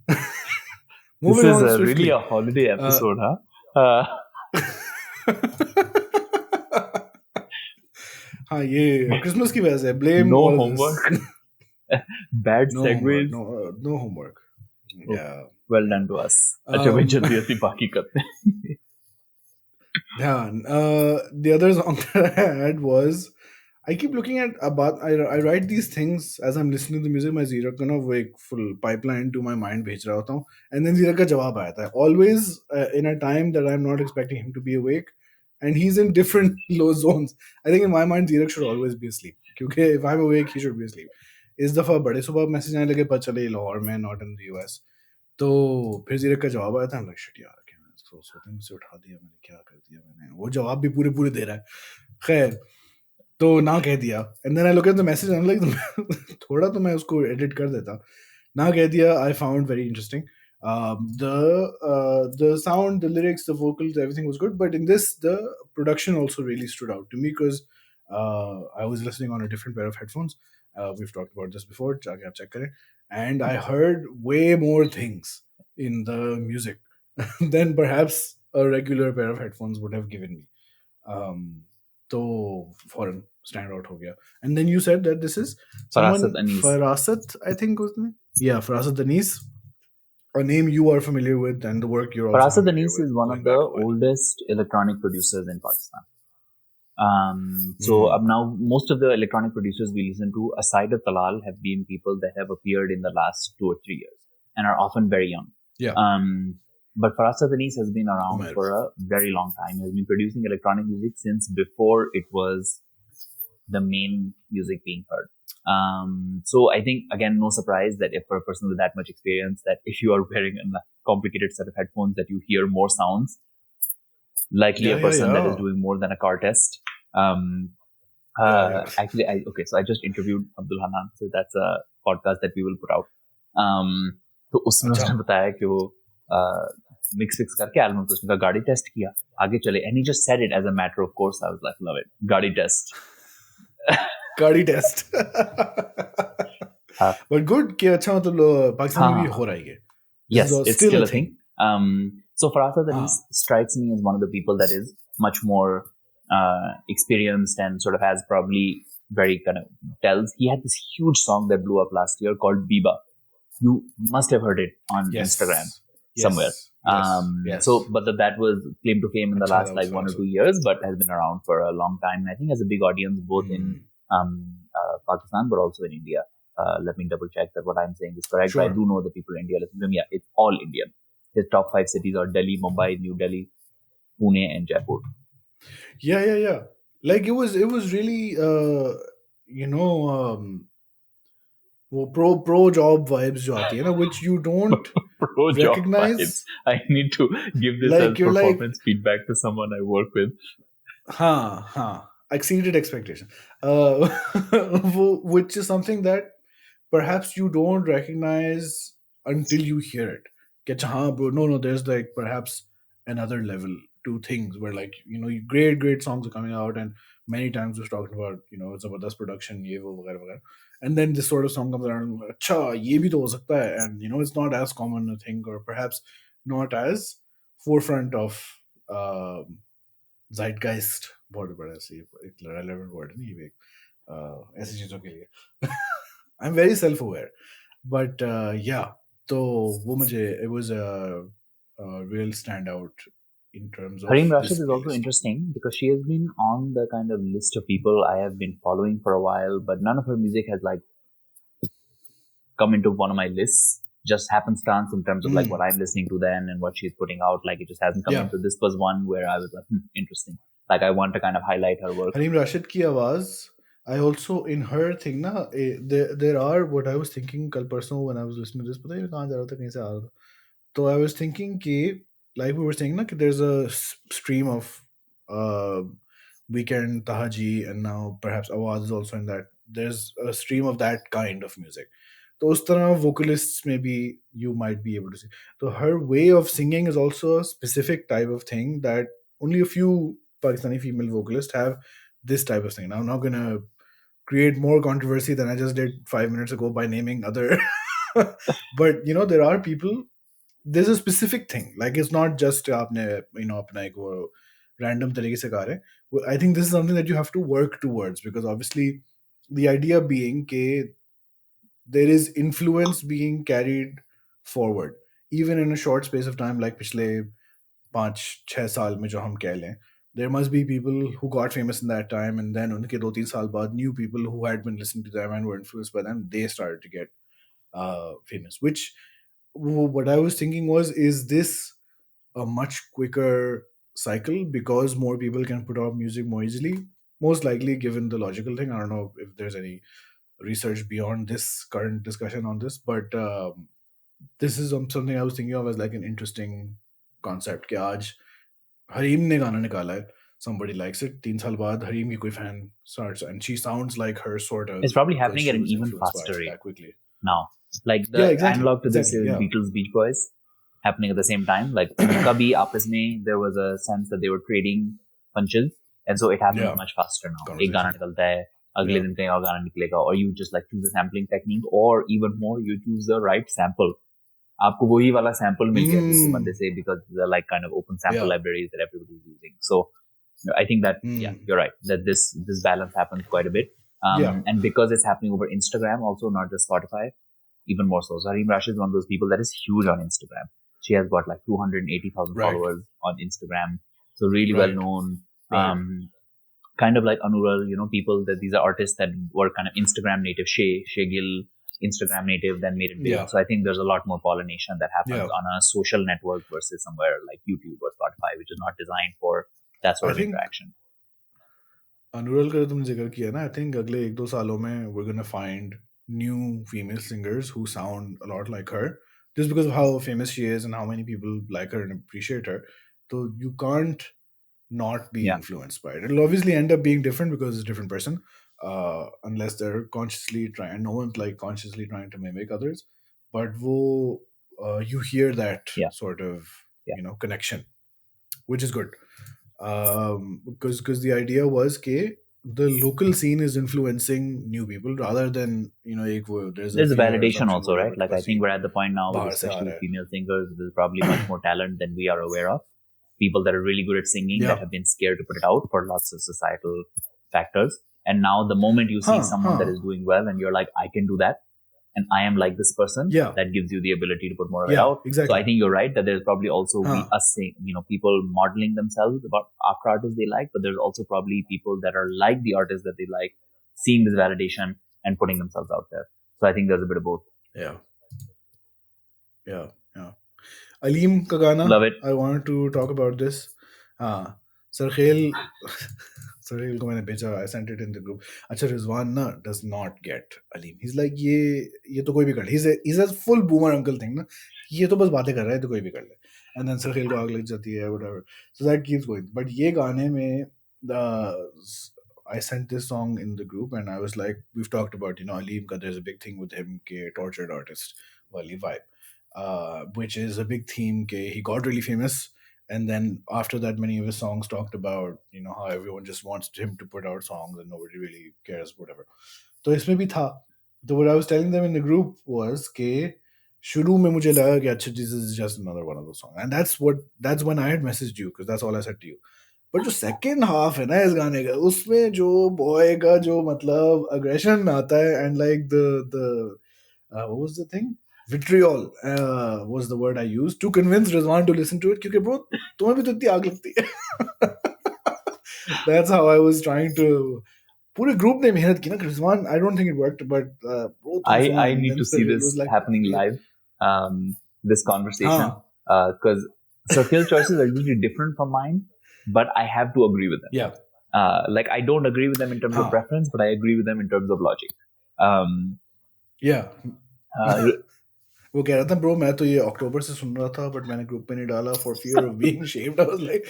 This Moving is on really a swiftly. holiday Uh, episode, huh? हाँ ये क्रिसमस की वजह से blame No all of this. homework, bad No homework, segues. no homework. Oh, Yeah. well done to us. अच्छा भाई Um, जल्दी जल्दी बाकी करते हैं. yeah. The other song that I had was I keep looking at about I write these things as I'm listening to the music. My Zira का ना वो एक full pipeline to my mind भेज रहा होता हूँ, and then Zira का जवाब आता है. Always in a time that I'm not expecting him to be awake, and he's in different low zones. I think in my mind Zira should always be asleep. क्योंकि if I'm awake, he should be asleep. इस दफ़ा बड़े सुबह message आने लगे पता चले लाहौर में not in the US. तो फिर जीरक का जवाब आया था. I'm like shit यार क्या सोते मुझसे उठा दिया मैंने, क्या कर दिया मैंने. वो जवाब भी पूरे पूरे दे रहा है. खैर तो ना कह दिया. And then I look at the message and like थोड़ा तो मैं उसको एडिट कर देता. ना कह दिया I found very interesting. The sound, the lyrics, the vocals, everything was good, but in this the production also really stood out to me because I was listening on a different pair of headphones. We've talked about this before. जाके आप check करें. And I heard way more things in the music than perhaps a regular pair of headphones would have given me. Um, तो foreign standout हो गया. And then you said that this is someone Farasat Anees. Farasat, I think was the name. Yeah, Farasat Anees, a name you are familiar with and the work you're also Farasat familiar Anees with is one of going the back a while. oldest electronic producers in Pakistan. So Hmm. now most of the electronic producers we listen to, aside of Talal, have been people that have appeared in the last 2 or 3 years and are often very young. Yeah. But Farasat Anees has been around Umar. for a very long time. He has been producing electronic music since before it was the main music being heard. So I think, again, no surprise that if for a person with that much experience, that if you are wearing a complicated set of headphones, that you hear more sounds, likely a person that is doing more than a car test. Actually, so I just interviewed Abdul Hanan, so that's a podcast that we will put out. तो उसमें अच्छा. उसने बताया कि वो mix fix करके album तो उसने गाड़ी टेस्ट किया, आगे चले, and he just said it as a matter of course. I was like, love it, गाड़ी टेस्ट. गाड़ी टेस्ट. हाँ. But good कि अच्छा मतलब पाकिस्तान में भी हाँ. हो रहा है ये. Yes, it's still a thing. So Farasat Anees हाँ. strikes me as one of the people that is much more experienced and sort of has probably very kind of tells. He had this huge song that blew up last year called Biba. You must have heard it on Yes. Instagram Yes. somewhere. Yes. So, but that was claim to fame in the अच्छा last था like उसका 1 or 2 answer. years, but has been around for a long time. And I think has a big audience both in Pakistan, but also in India. Let me double check that what I'm saying is correct. Sure. But I do know that people in India listen to him. Yeah, it's all Indian. His top 5 cities are Delhi, Mumbai, New Delhi, Pune, and Jaipur. Yeah. Like it was really वो pro job vibes जो आती है ना, which you don't Pro job recognize. vibes. I need to give this Like as you're like performance feedback to someone I work with. exceeded expectation. Which is something that perhaps you don't recognize until you hear it. कि अच्छा हाँ bro, no, there's like perhaps another level to things where like great songs are coming out, and many times we're talking about Zabardast production ये वो वगैरह वगैरह, and then this sort of song comes around, अच्छा ये भी तो हो सकता है, and it's not as common a thing, or perhaps not as forefront of zeitgeist. बहुत बड़ा सी एक relevant word है नहीं ये ऐसी चीजों के लिए. I'm very self-aware. But yeah, so it was a real standout in terms of Hareem this Rashid is also playlist. interesting because she has been on the kind of list of people I have been following for a while, but none of her music has like come into one of my lists. Just happenstance in terms of like what Mm, I'm listening to then and what she's putting out. Like it just hasn't come yeah, into. This was one where I was like, interesting. Like I want to kind of highlight her work. Harim Rashid ki आवाज. I also in her thing ना there are what I was thinking कल परसों when I was listening to this पता नहीं कहाँ जा रहा था कहीं से आ रहा था. So I was thinking कि like we were saying ना कि there's a stream of uh, Weekend, Tahaji, and now perhaps Awad is also in that. There's a stream of that kind of music. So us tarah vocalists maybe you might be able to see. So her way of singing is also a specific type of thing that only a few Pakistani female vocalists have this type of thing. Now I'm not gonna create more controversy than I just did 5 minutes ago by naming other but you know there are people, there's a specific thing. Like it's not just आपने अपना एक वो random तरीके से गा रहे हैं. I think this is something that you have to work towards because obviously the idea being कि there is influence being carried forward even in a short space of time like पिछले 5-6 साल में जो हम कह लें. There must be people who got famous in that time and then उनके 2-3 साल बाद new people who had been listening to them and were influenced by them, they started to get famous. Which what I was thinking was, is this a much quicker cycle because more people can put out music more easily? Most likely, given the logical thing. I don't know if there's any research beyond this current discussion on this, but this is something I was thinking of as like an interesting concept. कि आज हरीम ने गाना निकाला है, somebody likes it, 3 साल बाद हरीम की कोई fan starts and she sounds like her sort It's of probably because happening she at an was even influenced by faster it rate that quickly. now. Like Yeah, the exactly, analog to this exactly. is Yeah. Beatles Beach Boys happening at the same time. Like उनका भी आपस में there was a sense that they were trading punches, and so it happens Yeah. much faster now. एक गाना Conversation. निकलता है, अगले Yeah. दिन कहीं और गाना निकलेगा, or you just like choose a sampling technique, or even more you choose the right sample. आपको वही वाला sample मिल गया दूसरे बंदे से because they're like kind of open sample Yeah. libraries that everybody is using. So I think that you're right that this balance happens quite a bit. Yeah. And because it's happening over Instagram also, not just Spotify, even more so. So Hareem Rashid is one of those people that is huge on Instagram. She has got like 280,000 Right. followers on Instagram. So really well Right. known. Right. Kind of like Anural, people that these are artists that were kind of Instagram native. Shay Gill, Instagram native, then made it big. Yeah. So I think there's a lot more pollination that happens Yeah. on a social network versus somewhere like YouTube or Spotify, which is not designed for that sort I of think interaction. अनुरल का तुमने जिक्र किया ना, I think अगले 1-2 सालों में we're gonna find new female singers who sound a lot like her just because of how famous she is and how many people like her and appreciate her. So you can't not be Yeah. influenced by it. It'll obviously end up being different because it's a different person, unless they're consciously trying. No one's like consciously trying to mimic others, but you hear that Yeah. sort of Yeah. connection, which is good. Because the idea was that the local scene is influencing new people rather than there's a There's a fear or validation assumption also, whatever right? Like I think scene we're at the point now with बाहर से आ especially रहा with है. female singers, there's probably much more talent than we are aware of. People that are really good at singing that Yeah. have been scared to put it out for lots of societal factors. And now the moment you see someone that is doing well and you're like, I can do that, and I am like this person, Yeah. that gives you the ability to put more of it Yeah, out. exactly. So I think you're right that there's probably also us saying, people modeling themselves about after artists they like, but there's also probably people that are like the artists that they like, seeing this validation and putting themselves out there. So I think there's a bit of both. Yeah. Yeah. Yeah. Aleem ka gana. Love it. I wanted to talk about this. Sarkhel Sarkhel ko maine bheja. I sent it in the group. Acha Rizwan na does not get Aleem. He's like ye to koi bhi kar le. He's a full boomer uncle thing na. ये तो बस बातें कर रहा है तो कोई भी कर ले. And then Sarkhel को आग लग जाती है whatever. So that keeps going. But ये गाने में the I sent this song in the group and I was like, we've talked about Aleem ka there's a big thing with him ke tortured artist wali vibe. Which is a big theme. He got really famous, and then after that, many of his songs talked about how everyone just wants him to put out songs and nobody really cares, whatever. So इसमें भी था. So what I was telling them in the group was कि शुरू में मुझे लगा कि अच्छा this is just another one of those songs, and that's when I had messaged you because that's all I said to you. But जो second half है ना इस गाने का, उसमें जो बॉय का जो मतलब अग्रेशन आता है, and like the what was the thing? Vitriol was the word I used to convince Rizwan to listen to it. क्योंकि bro तुम्हें भी तो इतनी आग लगती है. That's how I was trying to. पूरे ग्रुप ने मेहनत की ना. Rizwan, I don't think it worked, but bro तुम सुनो, I and need then to see फिर it this was like happening okay. live. This conversation, हाँ. because Sahil choices are usually different from mine, but I have to agree with them. Yeah. Like I don't agree with them in terms of हाँ. preference, but I agree with them in terms of logic. Yeah. Uh, वो कह रहा था bro मैं तो ये अक्टूबर से सुन रहा था, बट मैंने ग्रुप में नहीं डाला for fear of being shamed. I was like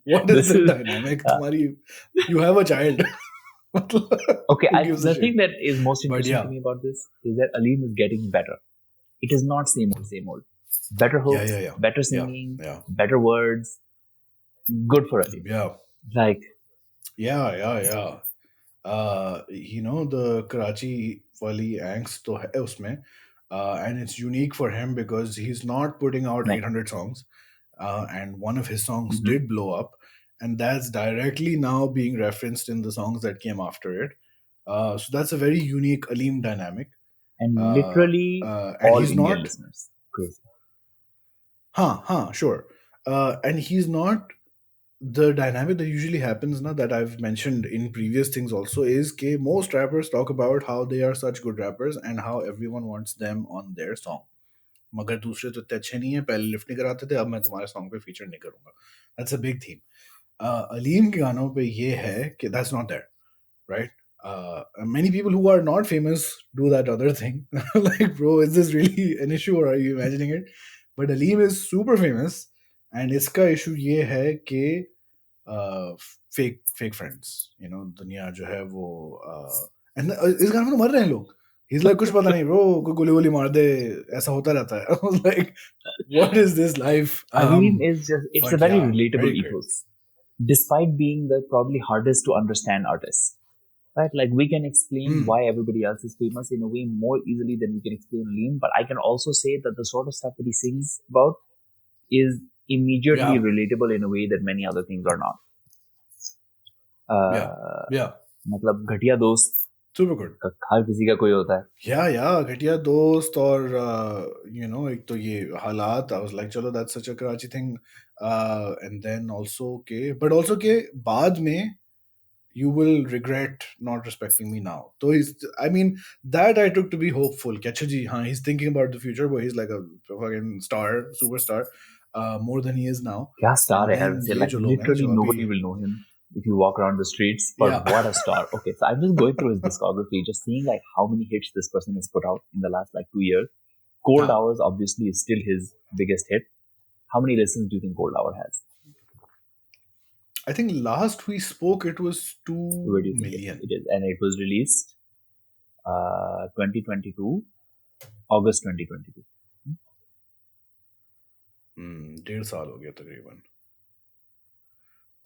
what is this the is dynamic तुम्हारी. You have a child. okay. Who gives a The shit? thing that is most But interesting yeah. to me about this is that Aleem is getting better. It is not same old. Better hooks, Yeah. better Yeah. singing, Yeah. better words. Good for Aleem. Yeah. Like Yeah. You know the Karachi wali angst to hai usme, and it's unique for him because he's not putting out नहीं. 800 songs, and one of his songs Mhm. did blow up, and that's directly now being referenced in the songs that came after it. So that's a very unique Aleem dynamic, And uh, literally and all he's Indian not. listeners. Crazy. Sure. And he's not. The dynamic that usually happens now, that I've mentioned in previous things also, is that most rappers talk about how they are such good rappers and how everyone wants them on their song. मगर दूसरे तो इतने अच्छे नहीं है, पहले lift नहीं कराते थे, अब मैं तुम्हारे सॉन्ग पे फीचर नहीं करूंगा. That's a big theme. Aleem के गानों पे ये है कि that's not there, right? Many people who are not famous do that other thing. Like, bro, is this really an issue or are you imagining it? But Aleem is super famous, and इसका issue ये है कि fake friends, you know, दुनिया जो है वो. And इस गाने में तो मर रहे हैं लोग. He's like कुछ पता नहीं ब्रो, कोई गोली गोली मार दे, ऐसा होता रहता है. I was like, what is this life? Aleem is just, it's a But very yeah, relatable very great. ethos. Despite being the probably hardest to understand artist. Right? Like we can explain why everybody else is famous in a way more easily than we can explain Aleem, but I can also say that the sort of stuff that he sings about is immediately Yeah. relatable in a way that many other things are not. Yeah. मतलब घटिया दोस्त Super good. हर किसी का कोई होता है. Yeah, घटिया दोस्त और you know, एक तो ये हालात. I was like, चलो, that's such a Karachi thing. And then also but also बाद में you will regret not respecting me now. So I mean, that I took to be hopeful. कि अच्छा जी, हाँ, he's thinking about the future, but he's like a fucking star, superstar, more than he is now. क्या star And है यार. then Say ये like जो लोग हैं literally जो nobody अभी. will know him if you walk around the streets, but Yeah. what a star. Okay, so I'm just going through his discography, just seeing like how many hits this person has put out in the last like 2 years. Cold Hours obviously is still his biggest hit. How many listens do you think Cold Hour has? I think last we spoke it was 2 Where do you think million. it is? And it was released 2022, August 2022. 1.5 साल हो गया तकरीबन.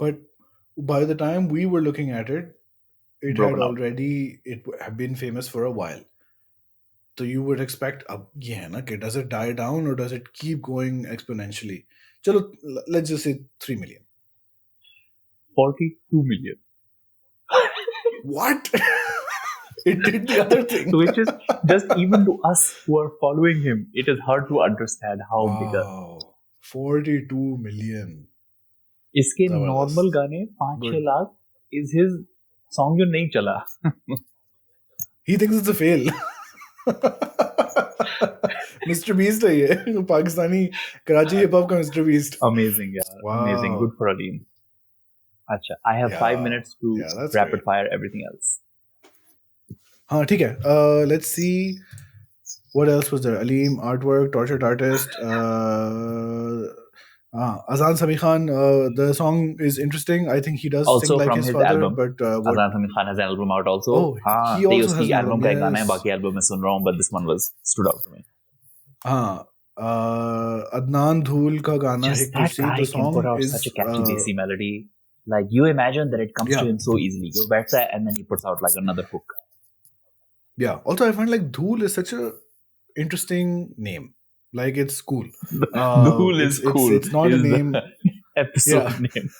But by the time we were looking at it, it Broken had out. already had been famous for a while. So you would expect, अब ये है ना कि does it die down or does it keep going exponentially? चलो, let's just say 3 million. 42 million. What? It did the other thing. Which is just, even to us who are following him, it is hard to understand how big. Wow, 42 million. इसके जबरदस्त. Normal गाने 5-6 lakh is his song जो नहीं चला. He thinks it's a fail. Mr. Beast है ये, Pakistani Karachi hip hop का Mr. Beast. Amazing, yeah. Wow. Amazing. Good for Aleem. Acha, I have 5 minutes to rapid great. fire everything else. हाँ ठीक है. Let's see. What else was there? Aleem, artwork, tortured artist. Azan Sami Khan. The song is interesting. I think he does Also sing like from his his father. album. But Azan Sami Khan has an album out also. Oh, he also has an album. का एक गाना है, Yes. बाकी album में सुन रहा हूँ, but this one was stood out to me. Adnan Dhool ka gana Just Hik that Kursi. guy The can song put out is such a catchy desi melody. Like you imagine that it comes to him so easily. You बैठता है and then he puts out like another hook. Yeah. Also, I find like Dhool is such a interesting name. Like it's cool. Dhool is cool. It's not a name. Episode name.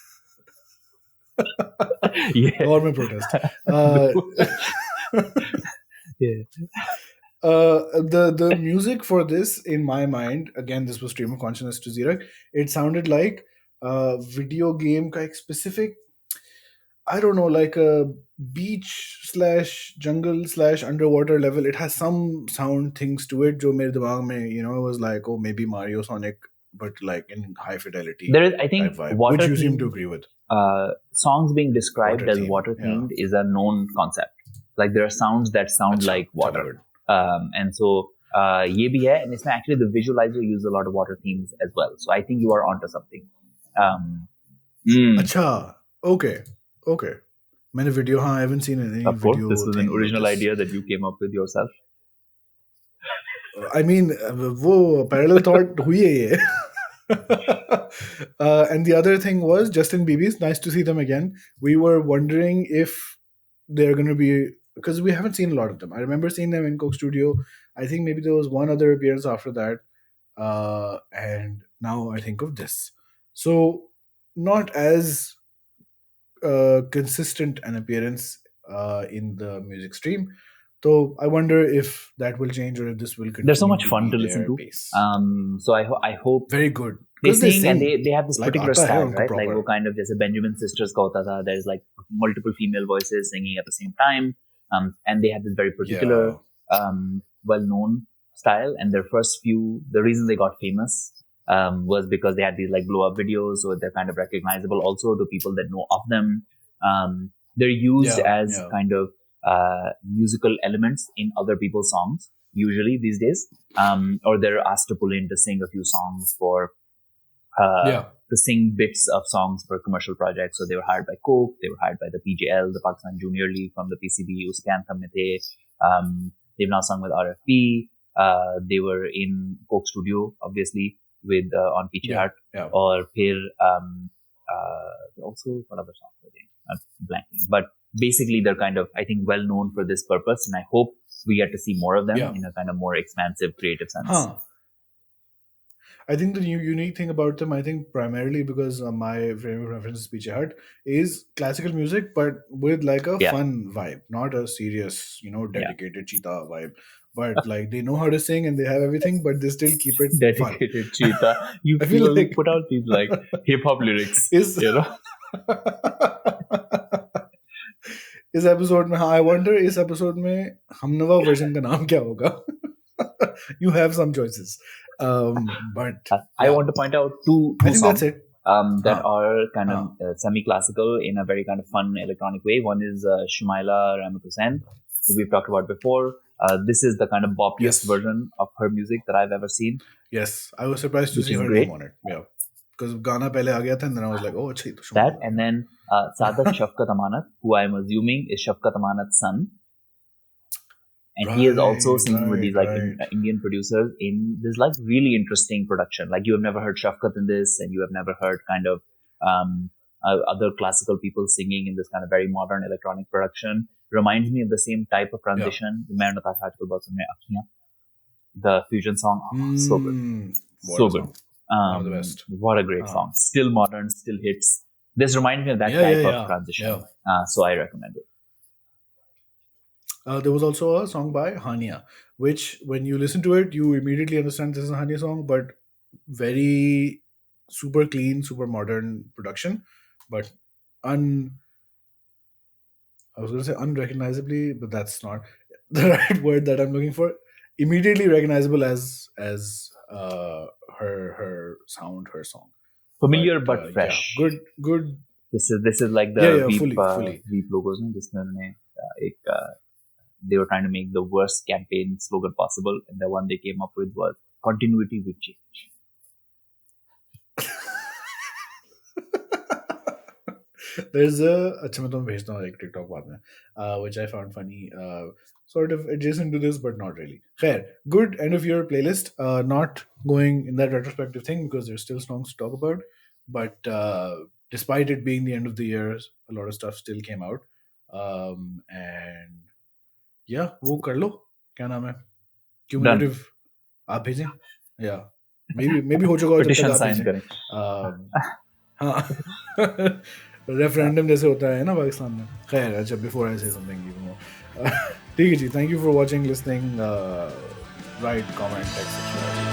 Yeah. Lahore mein protest. Yeah. The music for this, in my mind, again, this was stream of consciousness to Zirak. It sounded like video game ka ek specific, I don't know, like a beach slash jungle slash underwater level. It has some sound things to it. Jo mere dimag mein, it was like, oh, maybe Mario Sonic, but like in high fidelity There is, I type think, vibe, which water you seem to themed agree with. songs being described Water as theme, water yeah. themed is a known concept. Like there are sounds that sound Achha, like water. good. And so ye bhi hai, and it's actually the visualizer uses a lot of water themes as well. So I think you are onto something. Acha, okay. मैंने video, I haven't seen any Of course, video this was an thing original with this. idea that you came up with yourself. I mean, वो parallel thought हुई है ये. And the other thing was Justin Bieber's. Nice to see them again. We were wondering if they're going to be, because we haven't seen a lot of them. I remember seeing them in Coke Studio. I think maybe there was one other appearance after that. And now I think of this. So not as consistent an appearance in the music stream. So I wonder if that will change or if this will continue. They're so much to fun be to listen their to. pace. So I hope Very good. they Because they sing and sing. they have this Like, particular आता है style, उनको right? Like proper. वो kind of जैसे Benjamin Sisters का होता था. There's like multiple female voices singing at the same time, and they have this very particular, well-known style. And their first few, the reason they got famous was because they had these like blow-up videos, so they're kind of recognizable also to people that know of them. They're used as kind of musical elements in other people's songs usually these days, or they're asked to pull in to sing a few songs for to sing bits of songs for commercial projects. So they were hired by Coke, they were hired by the PJL, the Pakistan Junior League from the PCB, uske anthem mein the. They've now sung with RFP. They were in Coke Studio, obviously, with on Piche Hut. Or phir, also, what other songs were they? I'm blanking. But basically, they're kind of, I think, well known for this purpose. And I hope we get to see more of them in a kind of more expansive, creative sense. I think the unique thing about them, I think primarily because my frame of reference is Piche Hut, is classical music, but with like a fun vibe, not a serious, dedicated cheetah vibe. But like they know how to sing and they have everything, but they still keep it dedicated fun. Cheetah. You feel like put out these like hip hop lyrics, इस episode में I wonder इस episode में हमनवा version का नाम क्या होगा? You have some choices. But I want to point out two I think songs that's it. That are kind of semi-classical in a very kind of fun electronic way. One is Shumaila Rahmat-Hussain, who we've talked about before. This is the kind of boppiest version of her music that I've ever seen. Yes, I was surprised to see her name on it. Yeah, because Gana pehle aa gaya tha, and then I was like, oh, achha, to that, and then Sadat Shafqat Amanat, who I'm assuming is Shafqat Amanat's son. And he is also singing with these like Indian producers in this like really interesting production. Like you have never heard Shafqat in this, and you have never heard kind of other classical people singing in this kind of very modern electronic production. Reminds me of the same type of transition. The fusion song, so good, so good. One of the best. What a great song! Still modern, still hits. This reminds me of that type of transition. So I recommend it. There was also a song by Hania, which when you listen to it, you immediately understand this is a Hania song, but very super clean, super modern production. But I was going to say unrecognizably, but that's not the right word that I'm looking for. Immediately recognizable as her sound, her song. Familiar but fresh. Yeah, good. This is like the fully. Veep logos. They were trying to make the worst campaign slogan possible, and the one they came up with was continuity with change. There's a TikTok which I found funny, sort of adjacent to this, but not really. Fair. Good end of year playlist. Not going in that retrospective thing because there's still songs to talk about, but despite it being the end of the year, a lot of stuff still came out. And yeah, वो कर लो क्या नाम है cumulative आप भेजें yeah maybe हो चुका हो जब तक आप भेजें हाँ रेफरेंडम जैसे होता है ना पाकिस्तान में. खैर, अच्छा, before I say something even more. ठीक है जी, thank you for watching, listening, write, comment, text, etc.